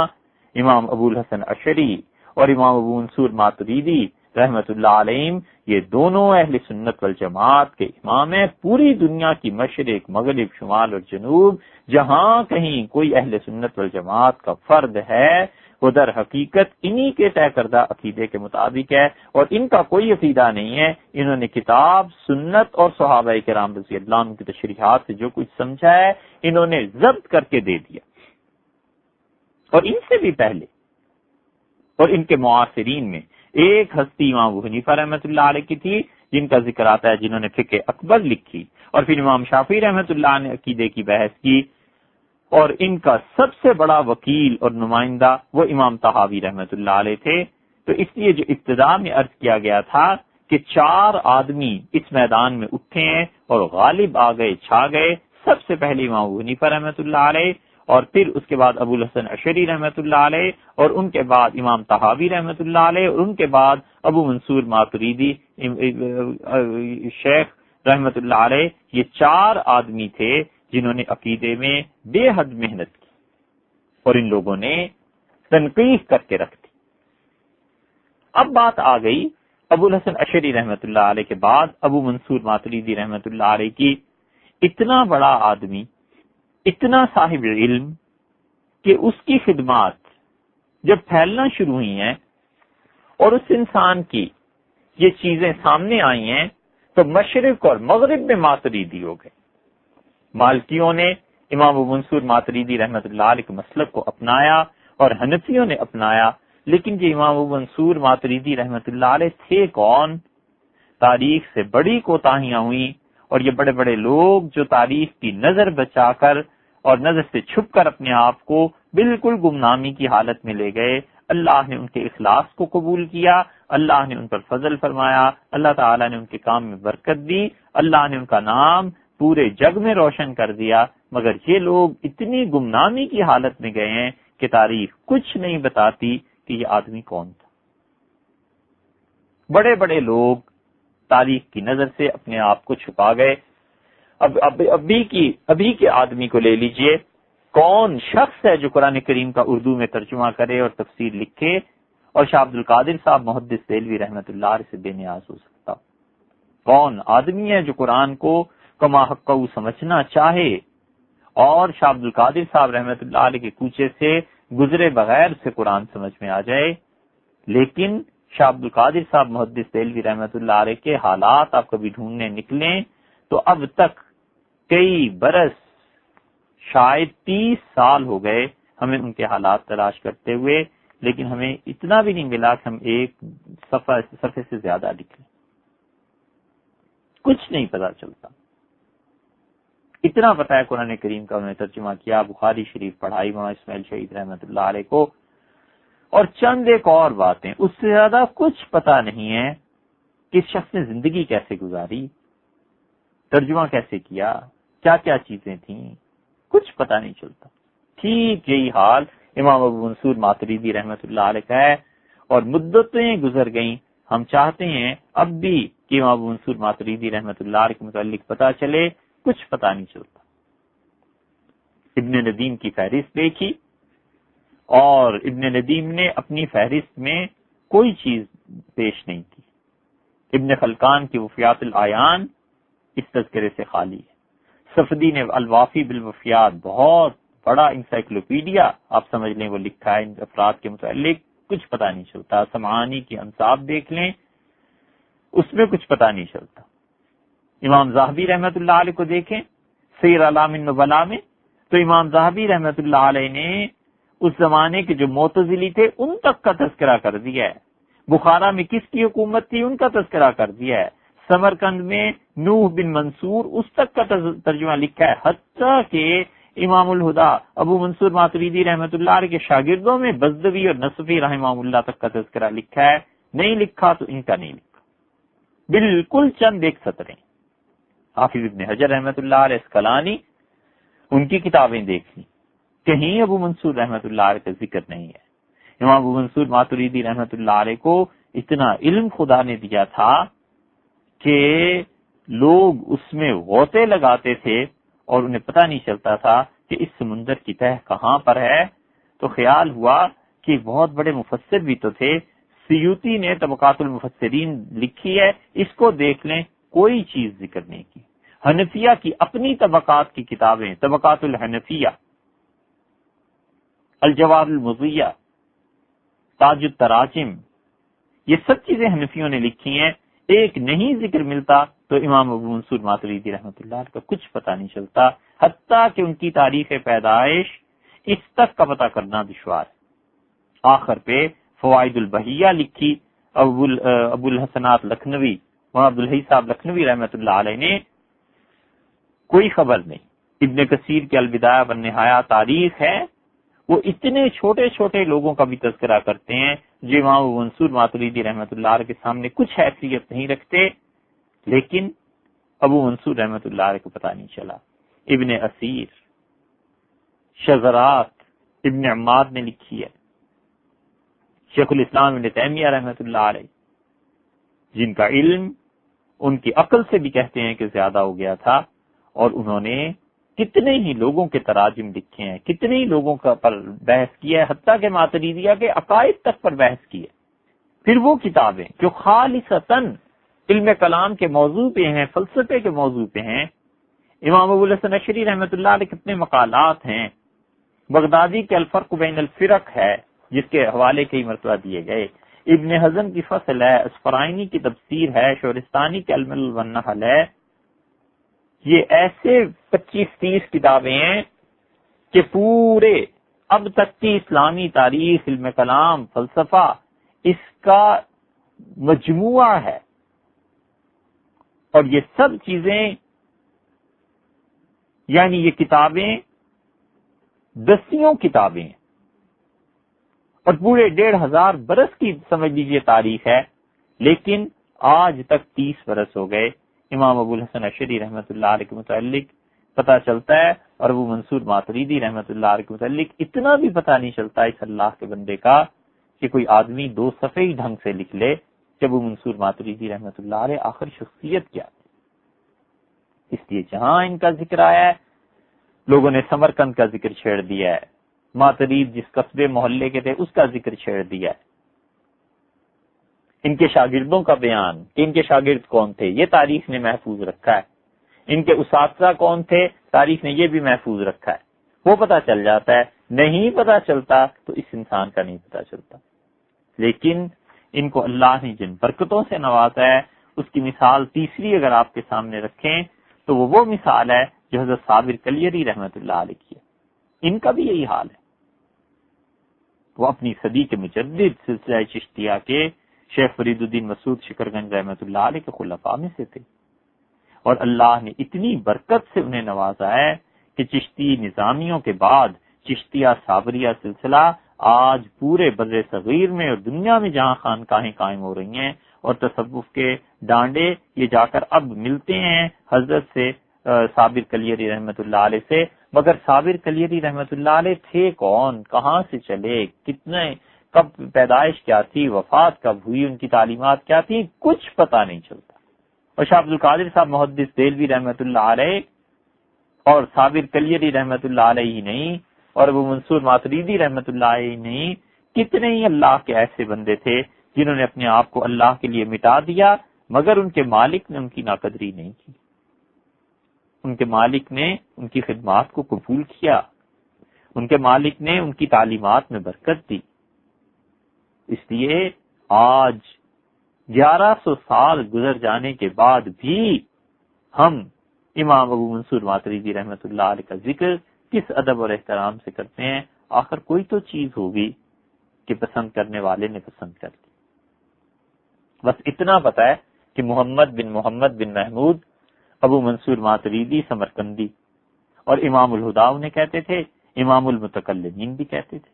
امام ابو الحسن اشعری اور امام ابو منصور ماتریدی رحمت اللہ علیہم یہ دونوں اہل سنت والجماعت کے امام ہیں۔ پوری دنیا کی مشرق، مغرب، شمال اور جنوب جہاں کہیں کوئی اہل سنت والجماعت کا فرد ہے وہ در حقیقت انہی کے طے کردہ عقیدے کے مطابق ہے، اور ان کا کوئی عقیدہ نہیں ہے۔ انہوں نے کتاب، سنت اور صحابہ کرام رضی اللہ عنہ کی تشریحات سے جو کچھ سمجھا ہے انہوں نے ضبط کر کے دے دیا۔ اور ان سے بھی پہلے اور ان کے معاصرین میں ایک ہستی امام ابو حنیفہ رحمۃ اللہ علیہ کی تھی، جن کا ذکر آتا ہے، جنہوں نے فقہ اکبر لکھی، اور پھر امام شافعی رحمۃ اللہ نے عقیدے کی بحث کی، اور ان کا سب سے بڑا وکیل اور نمائندہ وہ امام طحاوی رحمۃ اللہ علیہ تھے۔ تو اس لیے جو ابتدا میں عرض کیا گیا تھا کہ 4 آدمی اس میدان میں اٹھے ہیں اور غالب آ گئے، چھا گئے، سب سے پہلے امام ابو حنیفہ رحمۃ اللہ علیہ، اور پھر اس کے بعد ابو الحسن اشعری رحمۃ اللہ علیہ، اور ان کے بعد امام طحاوی رحمۃ اللہ علیہ، اور ان کے بعد ابو منصور ماتریدی شیخ رحمۃ اللہ علیہ۔ یہ 4 آدمی تھے جنہوں نے عقیدے میں بے حد محنت کی، اور ان لوگوں نے تنقید کر کے رکھ دی۔ اب بات آ گئی ابو الحسن اشعری رحمۃ اللہ علیہ کے بعد ابو منصور ماتریدی رحمۃ اللہ علیہ کی۔ اتنا بڑا آدمی، اتنا صاحب علم کہ اس کی خدمات جب پھیلنا شروع ہوئی ہیں اور اس انسان کی یہ چیزیں سامنے آئی ہیں تو مشرق اور مغرب میں ماتریدی ہو گئے۔ مالکیوں نے امام ابو منصور ماتریدی رحمۃ اللہ علیہ کے مسلک کو اپنایا اور حنفیوں نے اپنایا، لیکن یہ امام ابو منصور ماتریدی رحمۃ اللہ علیہ تھے کون؟ تاریخ سے بڑی کوتاہیاں ہوئیں، اور یہ بڑے بڑے لوگ جو تاریخ کی نظر بچا کر اور نظر سے چھپ کر اپنے آپ کو بالکل گمنامی کی حالت میں لے گئے، اللہ نے ان کے اخلاص کو قبول کیا، اللہ نے ان پر فضل فرمایا، اللہ تعالیٰ نے ان کے کام میں برکت دی، اللہ نے ان کا نام پورے جگ میں روشن کر دیا، مگر یہ لوگ اتنی گمنامی کی حالت میں گئے ہیں کہ تاریخ کچھ نہیں بتاتی کہ یہ آدمی کون تھا۔ بڑے بڑے لوگ تاریخ کی نظر سے اپنے آپ کو چھپا گئے۔ ابھی کے آدمی کو لے لیجئے، کون شخص ہے جو قرآن کریم کا اردو میں ترجمہ کرے اور تفسیر لکھے اور شاہ عبد القادر صاحب محدث دہلوی رحمۃ اللہ علیہ سے بے نیاز ہو سکتا؟ کون آدمی ہے جو قرآن کو کما حق سمجھنا چاہے اور شاہ عبد القادر صاحب رحمۃ اللہ علیہ کے کوچے سے گزرے بغیر سے قرآن سمجھ میں آ جائے؟ لیکن شاہ عبد القادر صاحب محدث دہلوی رحمۃ اللہ علیہ کے حالات آپ کبھی ڈھونڈنے نکلیں تو اب تک کئی برس، شاید 30 سال ہو گئے ہمیں ان کے حالات تلاش کرتے ہوئے، لیکن ہمیں اتنا بھی نہیں ملا کہ ہم ایک صفحے سے زیادہ لکھیں، کچھ نہیں پتا چلتا۔ اتنا پتا ہے قرآن کریم کا انہوں نے ترجمہ کیا، بخاری شریف پڑھائی مولانا اسماعیل شہید رحمۃ اللہ علیہ کو، اور چند ایک اور باتیں، اس سے زیادہ کچھ پتا نہیں ہے کہ اس شخص نے زندگی کیسے گزاری، ترجمہ کیسے کیا، کیا کیا چیزیں تھیں، کچھ پتا نہیں چلتا۔ ٹھیک یہی حال امام ابو منصور ماتریدی رحمۃ اللہ علیہ کا ہے، اور مدتیں گزر گئیں، ہم چاہتے ہیں اب بھی کہ امام ابو منصور ماتریدی رحمۃ اللہ علیہ کے متعلق پتا چلے، کچھ پتا نہیں چلتا۔ ابن ندیم کی فہرست دیکھی، اور ابن ندیم نے اپنی فہرست میں کوئی چیز پیش نہیں کی۔ ابن خلقان کی وفیات العیان اس تذکرے سے خالی ہے۔ صفدی نے الوافی بالوفیات، بہت بڑا انسائکلوپیڈیا آپ سمجھ لیں وہ لکھا ہے ان افراد کے متعلق، کچھ پتا نہیں چلتا۔ سمعانی کی انصاب دیکھ لیں، اس میں کچھ پتا نہیں چلتا۔ امام ذہبی رحمۃ اللہ علیہ کو دیکھیں سیر اعلام النبلاء میں، تو امام ذہبی رحمۃ اللہ علیہ نے اس زمانے کے جو معتزلی تھے ان تک کا تذکرہ کر دیا ہے۔ بخارا میں کس کی حکومت تھی ان کا تذکرہ کر دیا ہے۔ سمرقند میں نوح بن منصور اس تک کا ترجمہ لکھا ہے، حتیٰ کہ امام الہدا ابو منصور ماتریدی رحمۃ اللہ علیہ کے شاگردوں میں بزدوی اور نصفی رحمہ اللہ تک کا تذکرہ لکھا ہے۔ نہیں لکھا تو ان کا نہیں لکھا، بالکل چند ایک سطریں۔ حافظ ابن حجر رحمۃ اللہ علیہ اسقلانی، ان کی کتابیں دیکھ لی، کہیں ابو منصور رحمۃ اللہ علیہ کا ذکر نہیں ہے۔ امام ابو منصور ماتریدی رحمۃ اللہ علیہ کو اتنا علم خدا نے دیا تھا کہ لوگ اس میں غوطے لگاتے تھے اور انہیں پتہ نہیں چلتا تھا کہ اس سمندر کی تہ کہاں پر ہے۔ تو خیال ہوا کہ بہت بڑے مفسر بھی تو تھے، سیوطی نے طبقات المفسرین لکھی ہے، اس کو دیکھ لیں، کوئی چیز ذکر نہیں کی۔ حنفیہ کی اپنی طبقات کی کتابیں، طبقات الحنفیہ، الجواب المضیہ، تاج التراجم، یہ سب چیزیں حنفیوں نے لکھی ہیں، ایک نہیں ذکر ملتا تو امام ابو منصور ماتریدی رحمۃ اللہ علیہ کا کچھ پتہ نہیں چلتا، حتیٰ کہ ان کی تاریخ پیدائش اس تک کا پتہ کرنا دشوار ہے۔ آخر پہ فوائد البہیہ لکھی ابو الحسنات لکھنوی، مولانا عبدالحی صاحب لکھنوی رحمۃ اللہ علیہ نے، کوئی خبر نہیں۔ ابن کثیر کے البدایہ والنہایہ تاریخ ہے، وہ اتنے چھوٹے چھوٹے لوگوں کا بھی تذکرہ کرتے ہیں جو امام ابو منصور ماتریدی رحمۃ اللہ علیہ کے سامنے کچھ حیثیت نہیں رکھتے، لیکن ابو منصور رحمۃ اللہ علیہ کو پتہ نہیں چلا۔ ابن اسیر، شذرات ابن عماد نے لکھی ہے، شیخ الاسلام ابن تیمیہ رحمۃ اللہ علیہ، جن کا علم ان کی عقل سے بھی کہتے ہیں کہ زیادہ ہو گیا تھا، اور انہوں نے کتنے ہی لوگوں کے تراجم لکھے ہیں، کتنے ہی لوگوں کا پر بحث کیا ہے، حتیٰ کہ ماتریدیہ کے عقائد تک پر بحث کی ہے۔ پھر وہ کتابیں جو خالصتاً علم کلام کے موضوع پہ ہیں، فلسفے کے موضوع پہ ہیں، امام ابو الحسن اشعری رحمۃ اللہ علیہ کتنے مقالات ہیں، بغدادی کے الفرق بین الفرق ہے جس کے حوالے کئی مرتبہ دیے گئے، ابن حزم کی فصل ہے، اسفرائینی کی تفسیر ہے، شورستانی کے الملل والنحل ہے۔ یہ ایسے 25-30 کتابیں ہیں کہ پورے اب تک کی اسلامی تاریخ، علم کلام، فلسفہ، اس کا مجموعہ ہے، اور یہ سب چیزیں یعنی یہ کتابیں دسیوں کتابیں ہیں، اور پورے 1500 برس کی سمجھ لیجیے تاریخ ہے، لیکن آج تک 30 برس ہو گئے، امام ابو الحسن اشعری رحمۃ اللہ علیہ کے متعلق پتہ چلتا ہے، اور ابو منصور ماتریدی رحمۃ اللہ علیہ کے متعلق اتنا بھی پتہ نہیں چلتا اس اللہ کے بندے کا کہ کوئی آدمی 2 صفحے ہی ڈھنگ سے لکھ لے کہ ابو منصور ماتریدی رحمۃ اللہ علیہ آخر شخصیت کیا ہے۔ اس لیے جہاں ان کا ذکر آیا ہے لوگوں نے سمرقند کا ذکر چھیڑ دیا ہے، ماترید جس قصبے محلے کے تھے اس کا ذکر چھیڑ دیا ہے، ان کے شاگردوں کا بیان کہ ان کے شاگرد کون تھے یہ تاریخ نے محفوظ رکھا ہے، ان کے اساتذہ کون تھے تاریخ نے یہ بھی محفوظ رکھا ہے، وہ پتہ چل جاتا ہے، نہیں پتہ چلتا تو اس انسان کا نہیں پتہ چلتا۔ لیکن ان کو اللہ نے جن برکتوں سے نوازا ہے اس کی مثال تیسری اگر آپ کے سامنے رکھیں تو وہ مثال ہے جو حضرت صابر کلیری رحمت اللہ علیہ کی ہے۔ ان کا بھی یہی حال ہے، وہ اپنی صدی کے مجدد سلسلہ چشتیہ کے شیخ فرید الدین مسعود شکرگنج رحمت اللہ علیہ کے خلفاء میں سے تھے، اور اللہ نے اتنی برکت سے انہیں نوازا ہے کہ چشتی نظامیوں کے بعد چشتیہ صابریہ سلسلہ آج پورے بر صغیر میں اور دنیا میں جہاں خانقاہیں قائم ہو رہی ہیں اور تصوف کے ڈانڈے یہ جا کر اب ملتے ہیں حضرت سے صابر کلیری رحمت اللہ علیہ سے، مگر صابر کلیری رحمت اللہ علیہ تھے کون، کہاں سے چلے، کتنے، کب پیدائش کیا تھی، وفات کب ہوئی، ان کی تعلیمات کیا تھی، کچھ پتہ نہیں چلتا۔ اور شاہ عبد القادر صاحب محدث دہلوی رحمت اللہ علیہ اور صابر کلیری رحمت اللہ علیہ ہی نہیں، اور ابو منصور ماتریدی رحمت اللہ علیہ ہی نہیں، کتنے ہی اللہ کے ایسے بندے تھے جنہوں نے اپنے آپ کو اللہ کے لیے مٹا دیا، مگر ان کے مالک نے ان کی ناقدری نہیں کی، ان کے مالک نے ان کی خدمات کو قبول کیا، ان کے مالک نے ان کی تعلیمات میں برکت دی۔ اس لیے آج 1100 سال گزر جانے کے بعد بھی ہم امام ابو منصور ماتریدی رحمت اللہ علیہ کا ذکر کس ادب اور احترام سے کرتے ہیں؟ آخر کوئی تو چیز ہوگی کہ پسند کرنے والے نے پسند کر لی۔ بس اتنا پتا ہے کہ محمد بن محمود ابو منصور ماتریدی سمرقندی، اور امام الہدا انہیں کہتے تھے، امام المتکلمین بھی کہتے تھے،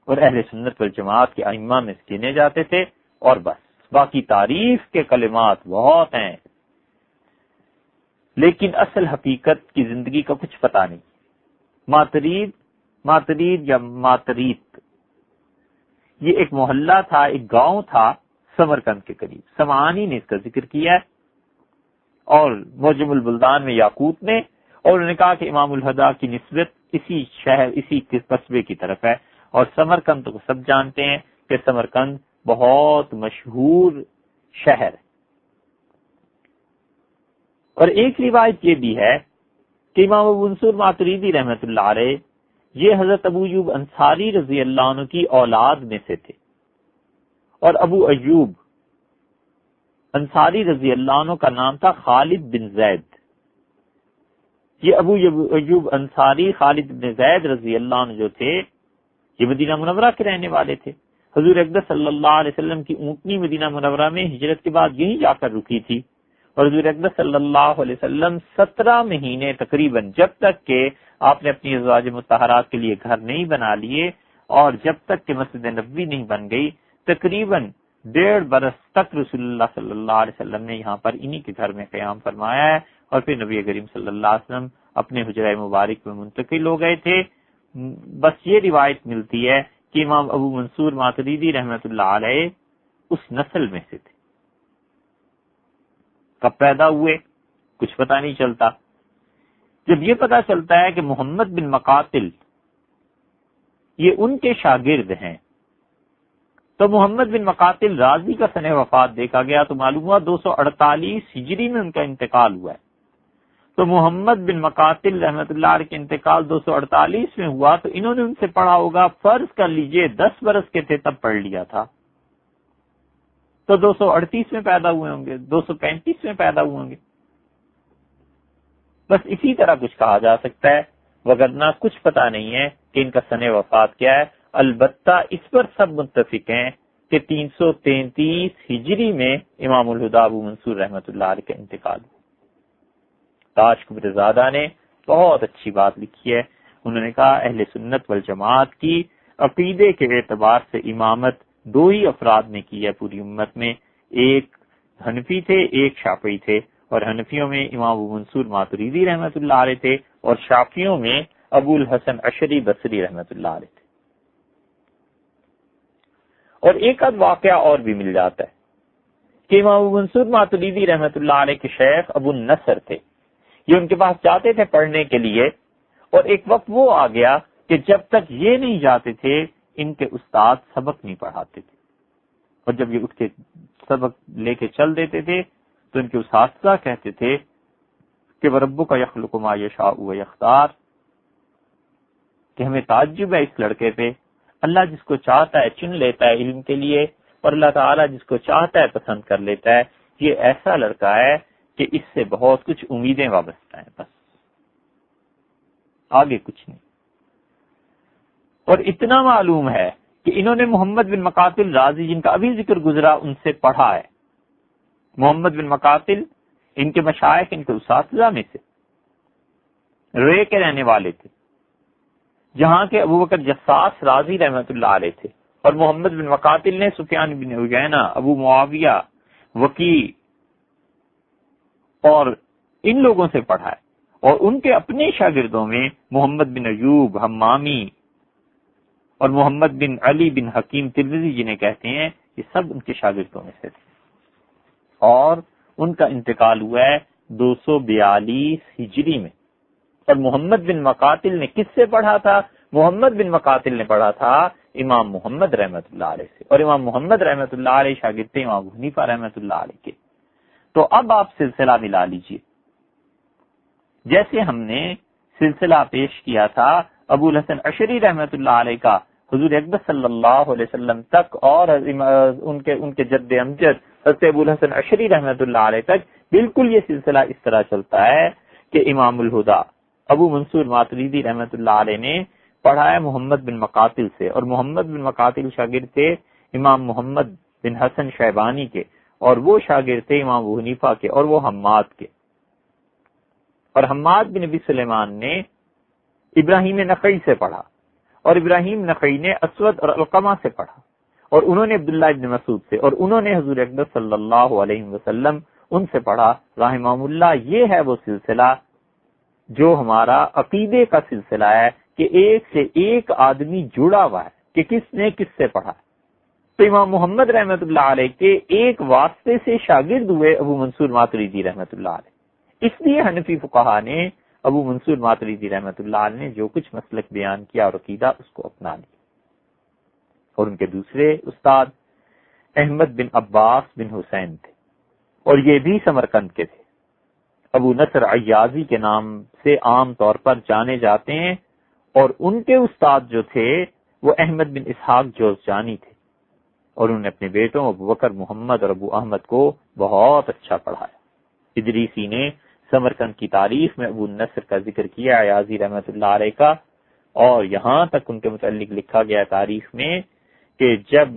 اور اہل سنت والجماعت کے ائمہ میں گنے جاتے تھے، اور بس باقی تعریف کے کلمات بہت ہیں، لیکن اصل حقیقت کی زندگی کا کچھ پتہ نہیں۔ ماترید یا ماتریت یہ ایک محلہ تھا، ایک گاؤں تھا سمرقند کے قریب، سمعانی نے اس کا ذکر کیا ہے، اور موجم البلدان میں یاقوت نے، اور انہوں نے کہا کہ امام الہدا کی نسبت اسی شہر، اسی قصبے کی طرف ہے، اور سمرقند تو سب جانتے ہیں کہ سمرقند بہت مشہور شہر ہے۔ اور ایک روایت یہ بھی ہے کہ امام ابو منصور ماتریدی رحمت اللہ علیہ یہ حضرت ابو ایوب انصاری رضی اللہ عنہ کی اولاد میں سے تھے، اور ابو ایوب انصاری رضی اللہ عنہ کا نام تھا خالد بن زید۔ یہ ابو ایوب انصاری خالد بن زید رضی اللہ عنہ جو تھے یہ مدینہ منورہ کے رہنے والے تھے۔ حضور اقدس صلی اللہ علیہ وسلم کی اونٹنی مدینہ منورہ میں ہجرت کے بعد یہیں جا کر رکی تھی، اور حضور اقدس صلی اللہ علیہ وسلم 17 مہینے تقریباً، جب تک کہ آپ نے اپنی ازواج مطہرات کے لیے گھر نہیں بنا لیے اور جب تک کہ مسجد نبوی نہیں بن گئی، تقریباً 1.5 برس تک رسول اللہ صلی اللہ علیہ وسلم نے یہاں پر انہی کے گھر میں قیام فرمایا ہے، اور پھر نبی کریم صلی اللہ علیہ وسلم اپنے حجرہ مبارک میں منتقل ہو گئے تھے۔ بس یہ روایت ملتی ہے کہ امام ابو منصور ماتریدی رحمت اللہ علیہ اس نسل میں سے تھے۔ کب پیدا ہوئے کچھ پتہ نہیں چلتا۔ جب یہ پتہ چلتا ہے کہ محمد بن مقاتل یہ ان کے شاگرد ہیں، تو محمد بن مقاتل رازی کا سنہ وفات دیکھا گیا تو معلوم ہوا 248 ہجری میں ان کا انتقال ہوا ہے۔ تو محمد بن مقاتل رحمت اللہ علیہ کے انتقال 248 میں ہوا، تو انہوں نے ان سے پڑھا ہوگا، فرض کر لیجئے 10 برس کے تھے تب پڑھ لیا تھا، تو 238 میں پیدا ہوئے ہوں گے، 235 میں پیدا ہوئے ہوں گے۔ بس اسی طرح کچھ کہا جا سکتا ہے، وگرنہ کچھ پتہ نہیں ہے کہ ان کا سنہ وفات کیا ہے۔ البتہ اس پر سب متفق ہیں کہ 333 ہجری میں امام الہدا ابو منصور رحمت اللہ علیہ کا انتقال ہوا۔ تاج قبر زادہ نے بہت اچھی بات لکھی ہے، انہوں نے کہا اہل سنت والجماعت کی عقیدے کے اعتبار سے امامت 2 ہی افراد نے کی ہے پوری امت میں، ایک حنفی تھے ایک شافعی تھے، اور حنفیوں میں امام ابو منصور ماتریدی رحمت اللہ علیہ تھے، اور شافعیوں میں ابو الحسن اشعری بصری رحمت اللہ علیہ تھے۔ اور ایک آدھ واقعہ اور بھی مل جاتا ہے کہ امام ابو منصور ماتریدی رحمت اللہ علیہ کے شیخ ابو النصر تھے، یہ ان کے پاس جاتے تھے پڑھنے کے لیے، اور ایک وقت وہ آ گیا کہ جب تک یہ نہیں جاتے تھے ان کے استاد سبق نہیں پڑھاتے تھے، اور جب یہ اٹھ کے سبق لے کے چل دیتے تھے تو ان کے اساتذہ کہتے تھے کہ وَرَبُّكَ يَخْلُقُ مَا يَشَاءُ وَيَخْتَارُ، کہ ہمیں تعجب ہے اس لڑکے پہ، اللہ جس کو چاہتا ہے چن لیتا ہے علم کے لیے، اور اللہ تعالیٰ جس کو چاہتا ہے پسند کر لیتا ہے. یہ ایسا لڑکا ہے کہ اس سے بہت کچھ امیدیں وابستہ ہیں، بس آگے کچھ نہیں. اور اتنا معلوم ہے کہ انہوں نے محمد بن مقاتل رازی جن کا ابھی ذکر گزرا ان سے پڑھا ہے. محمد بن مقاتل ان کے مشائخ، ان کے اساتذہ میں سے رے کے رہنے والے تھے، جہاں کے ابو بکر جساس رازی رحمۃ اللہ علیہ تھے. اور محمد بن مقاتل نے سفیان بن عیینہ، ابو معاویہ، وکی اور ان لوگوں سے پڑھا ہے. اور ان کے اپنے شاگردوں میں محمد بن ایوب حمامی اور محمد بن علی بن حکیم ترمذی جنہیں کہتے ہیں، یہ سب ان کے شاگردوں میں سے تھے. اور ان کا انتقال ہوا ہے 242 ہجری میں. اور محمد بن مقاتل نے کس سے پڑھا تھا؟ محمد بن مقاتل نے پڑھا تھا امام محمد رحمۃ اللہ علیہ سے. اور امام محمد رحمۃ اللہ علیہ شاگرد تھے امام ابو حنیفہ رحمۃ اللہ علیہ کے. تو اب آپ سلسلہ ملا لیجئے. جیسے ہم نے سلسلہ پیش کیا تھا ابو الحسن عشری رحمۃ اللہ علیہ کا حضور اکبر صلی اللہ علیہ وسلم تک، اور ان کے جد امجد حضرت ابو الحسن عشری رحمۃ اللہ علیہ تک، بالکل یہ سلسلہ اس طرح چلتا ہے کہ امام الہدا ابو منصور ماتریدی رحمۃ اللہ علیہ نے پڑھا ہے محمد بن مقاتل سے. اور محمد بن مقاتل شاگرد تھے امام محمد بن حسن شیبانی کے، اور وہ شاگرد تھے امام ابو حنیفہ کے، اور وہ حماد کے. اور حماد بن ابی سلیمان نے ابراہیم نخعی سے پڑھا، اور ابراہیم نخعی نے اسود اور علقمہ سے پڑھا، اور انہوں نے عبداللہ ابن مسعود سے، اور انہوں نے حضور اکبر صلی اللہ علیہ وسلم ان سے پڑھا رحمہم اللہ. یہ ہے وہ سلسلہ جو ہمارا عقیدے کا سلسلہ ہے کہ ایک سے ایک آدمی جڑا ہوا ہے کہ کس نے کس سے پڑھا. تو امام محمد رحمۃ اللہ علیہ کے ایک واسطے سے شاگرد ہوئے ابو منصور ماتریدی رحمۃ اللہ علیہ. اس لیے حنفی فقہا نے ابو منصور ماتریدی رحمۃ اللہ علیہ نے جو کچھ مسلک بیان کیا اور عقیدہ اس کو اپنا لیا. اور ان کے دوسرے استاد احمد بن عباس بن حسین تھے، اور یہ بھی سمرقند کے تھے. ابو نصر عیاضی کے نام سے عام طور پر جانے جاتے ہیں. اور ان کے استاد جو تھے وہ احمد بن اسحاق جوزجانی تھے، اور انہوں نے اپنے بیٹوں ابو بکر محمد اور ابو احمد کو بہت اچھا پڑھایا. ادریسی نے سمرقند کی تاریخ میں ابو نصر کا ذکر کیا عیاضی رحمۃ اللہ علیہ کا، اور یہاں تک ان کے متعلق لکھا گیا تاریخ میں کہ جب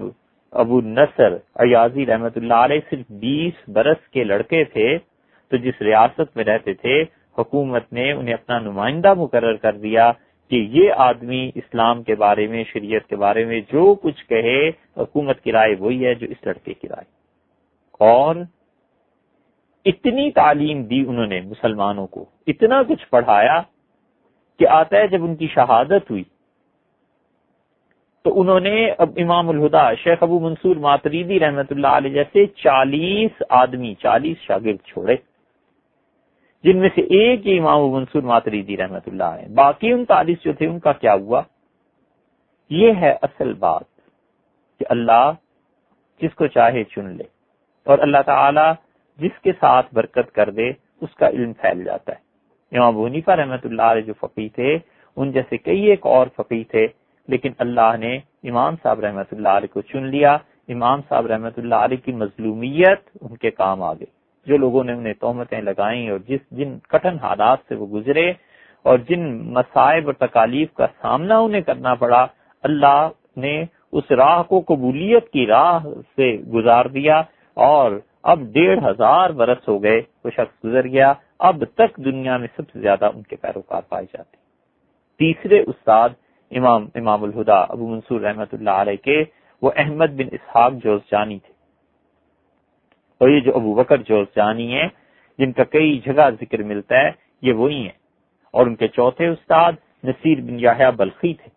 ابو نصر عیاضی رحمۃ اللہ علیہ صرف 20 برس کے لڑکے تھے تو جس ریاست میں رہتے تھے حکومت نے انہیں اپنا نمائندہ مقرر کر دیا کہ یہ آدمی اسلام کے بارے میں، شریعت کے بارے میں جو کچھ کہے حکومت کی رائے وہی ہے جو اس لڑکے کی رائے. اور اتنی تعلیم دی انہوں نے مسلمانوں کو، اتنا کچھ پڑھایا کہ آتا ہے جب ان کی شہادت ہوئی تو انہوں نے اب امام الہدا شیخ ابو منصور ماتریدی رحمۃ اللہ علیہ جیسے 40 شاگرد چھوڑے، جن میں سے ایک ہی امام ابو منصور ماتریدی رحمۃ اللہ علیہ. باقی 39 جو تھے ان کا کیا ہوا؟ یہ ہے اصل بات کہ اللہ جس کو چاہے چن لے، اور اللہ تعالی جس کے ساتھ برکت کر دے اس کا علم پھیل جاتا ہے. امام ابو حنیفہ رحمۃ اللہ علیہ جو فقیہ تھے ان جیسے کئی ایک اور فقیہ تھے، لیکن اللہ نے امام صاحب رحمۃ اللہ علیہ کو چن لیا. امام صاحب رحمۃ اللہ علیہ کی مظلومیت ان کے کام آ گئی. جو لوگوں نے انہیں تہمتیں لگائیں اور جن کٹھن حالات سے وہ گزرے اور جن مصائب اور تکالیف کا سامنا انہیں کرنا پڑا، اللہ نے اس راہ کو قبولیت کی راہ سے گزار دیا. اور اب 1500 برس ہو گئے وہ شخص گزر گیا، اب تک دنیا میں سب سے زیادہ ان کے پیروکار پائے جاتے. تیسرے استاد امام الہدا ابو منصور رحمۃ اللہ علیہ کے وہ احمد بن اسحاق جوزجانی تھے. اور یہ جو ابو بکر جوزجانی ہیں جن کا کئی جگہ ذکر ملتا ہے یہ وہی ہیں. اور ان کے چوتھے استاد نصیر بن یحییٰ بلخی تھے.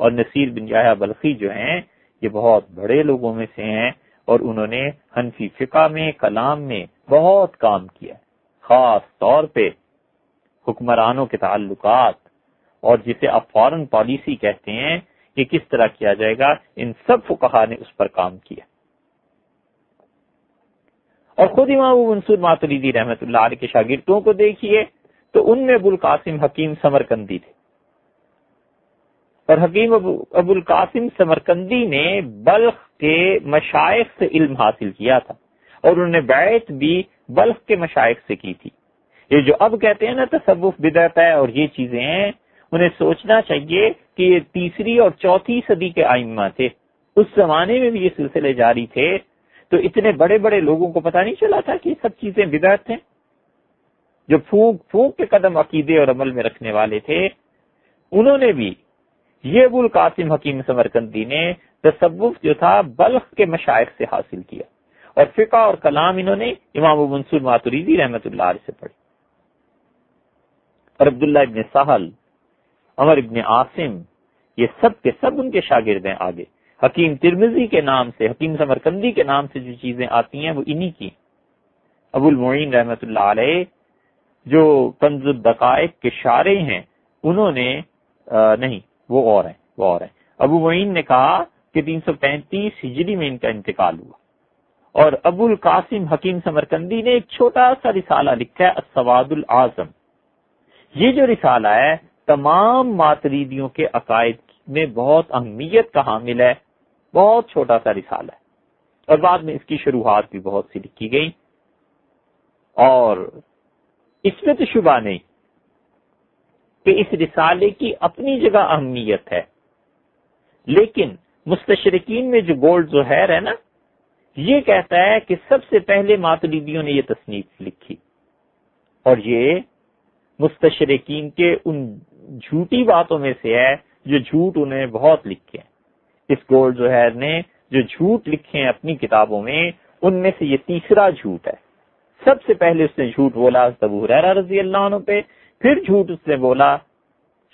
اور نصیر بن یحییٰ بلخی جو ہیں یہ بہت بڑے لوگوں میں سے ہیں، اور انہوں نے حنفی فقہ میں، کلام میں بہت کام کیا، خاص طور پہ حکمرانوں کے تعلقات اور جسے آپ فارن پالیسی کہتے ہیں کہ کس طرح کیا جائے گا، ان سب فقہا نے اس پر کام کیا. اور خود امام ابو منصور ماتریدی رحمۃ اللہ علیہ کے شاگردوں کو دیکھیے تو ان میں ابو القاسم حکیم سمرقندی تھے. اور حکیم ابو القاسم سمرقندی نے بلخ کے مشائخ سے علم حاصل کیا تھا، اور انہوں نے بیعت بھی بلخ کے مشائخ سے کی تھی۔ یہ جو اب کہتے ہیں نا تصوف بدعت ہے اور یہ چیزیں ہیں، انہیں سوچنا چاہیے کہ یہ 3 اور 4 صدی کے ائمہ تھے، اس زمانے میں بھی یہ سلسلے جاری تھے، تو اتنے بڑے بڑے لوگوں کو پتہ نہیں چلا تھا کہ یہ سب چیزیں بدعت ہیں؟ جو پھونک کے قدم عقیدے اور عمل میں رکھنے والے تھے، انہوں نے بھی، یہ ابو القاسم حکیم سمرقندی نے تصوف جو تھا بلخ کے مشائخ سے حاصل کیا، اور فقہ اور کلام انہوں نے امام ابو منصور ماتریدی رحمۃ اللہ علیہ سے پڑھی، اور عبداللہ ابن سہل، عمر ابن عاصم، یہ سب کے سب ان کے شاگرد ہیں۔ آگے حکیم ترمذی کے نام سے، حکیم سمرقندی کے نام سے جو چیزیں آتی ہیں وہ انہی کی۔ ابو المعین رحمۃ اللہ علیہ جو کنز الدقائق کے شارح ہیں، انہوں نے نہیں، وہ اور ہیں۔ ابو معین نے کہا کہ 335 ہجری میں ان کا انتقال ہوا، اور ابو القاسم حکیم سمرقندی نے ایک چھوٹا سا رسالہ لکھا ہے السواد الاعظم۔ یہ جو رسالہ ہے تمام ماتریدیوں کے عقائد میں بہت اہمیت کا حامل ہے، بہت چھوٹا سا رسالہ ہے، اور بعد میں اس کی شروحات بھی بہت سی لکھی گئی، اور اس میں تو شبہ نہیں کہ اس رسالے کی اپنی جگہ اہمیت ہے، لیکن مستشرقین میں جو گولڈ ظہیر ہے نا، یہ کہتا ہے کہ سب سے پہلے ماتریدیوں نے یہ تصنیف لکھی، اور یہ مستشرقین کے ان جھوٹی باتوں میں سے ہے جو جھوٹ انہیں بہت لکھے ہیں۔ اس گولڈ ظہیر نے جو جھوٹ لکھے ہیں اپنی کتابوں میں، ان میں سے یہ تیسرا جھوٹ ہے۔ سب سے پہلے اس نے جھوٹ بولا ابو ہریرہ رضی اللہ عنہ پہ، پھر جھوٹ اس نے بولا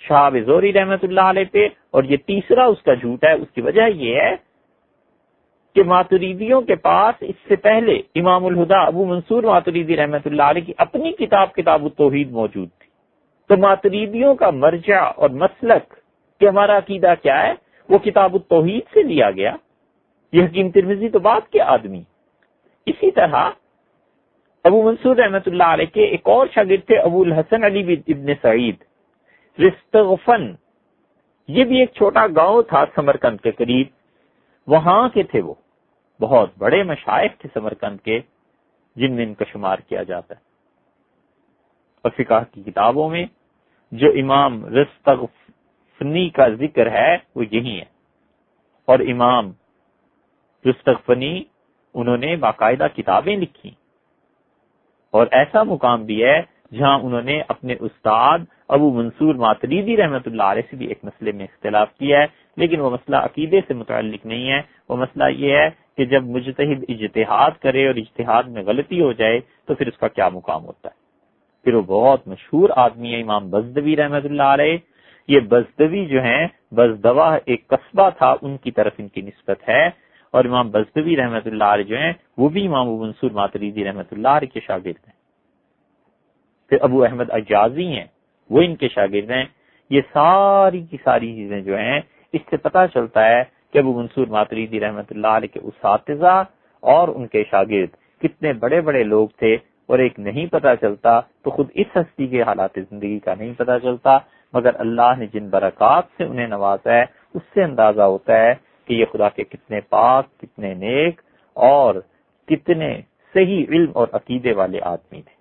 شہاب زہری رحمۃ اللہ علیہ پہ، اور یہ تیسرا اس کا جھوٹ ہے۔ اس کی وجہ یہ ہے کہ ماتریدیوں کے پاس اس سے پہلے امام الہدا ابو منصور ماتریدی رحمۃ اللہ علیہ کی اپنی کتاب التوحید موجود تھی، تو ماتریدیوں کا مرجع اور مسلک کہ ہمارا عقیدہ کیا ہے وہ کتاب التوحید سے لیا گیا۔ یہ حکیم ترمذی تو بعد کے آدمی۔ اسی طرح ابو منصور رحمۃ اللہ علیہ کے ایک اور شاگرد تھے ابو الحسن علی ابن سعید رستغفن، یہ بھی ایک چھوٹا گاؤں تھا سمرقند کے قریب، وہاں کے تھے، وہ بہت بڑے مشائخ تھے سمرقند کے، جن میں ان کا شمار کیا جاتا ہے۔ اور فقہ کی کتابوں میں جو امام رستغفنی کا ذکر ہے وہ یہی ہے، اور امام رستغفنی انہوں نے باقاعدہ کتابیں لکھی، اور ایسا مقام بھی ہے جہاں انہوں نے اپنے استاد ابو منصور ماتریدی رحمۃ اللہ علیہ سے بھی ایک مسئلے میں اختلاف کیا ہے، لیکن وہ مسئلہ عقیدے سے متعلق نہیں ہے۔ وہ مسئلہ یہ ہے کہ جب مجتہد اجتہاد کرے اور اجتہاد میں غلطی ہو جائے تو پھر اس کا کیا مقام ہوتا ہے۔ پھر وہ بہت مشہور آدمی ہے امام بزدوی رحمۃ اللہ علیہ۔ یہ بزدوی جو ہیں، بزدوا ایک قصبہ تھا، ان کی طرف ان کی نسبت ہے، اور امام بزدوی رحمۃ اللہ علیہ جو ہیں وہ بھی امام ابو منصور ماتریدی رحمۃ اللہ علیہ کے شاگرد ہیں۔ پھر ابو احمد اجازی ہیں، وہ ان کے شاگرد ہیں۔ یہ ساری کی ساری چیزیں جو ہیں اس سے پتہ چلتا ہے کہ ابو منصور ماتریدی رحمۃ اللہ علیہ کے اساتذہ اور ان کے شاگرد کتنے بڑے بڑے لوگ تھے، اور ایک نہیں پتہ چلتا تو خود اس ہستی کے حالات زندگی کا نہیں پتہ چلتا، مگر اللہ نے جن برکات سے انہیں نوازا ہے اس سے اندازہ ہوتا ہے کہ یہ خدا کے کتنے پاک، کتنے نیک اور کتنے صحیح علم اور عقیدے والے آدمی تھے۔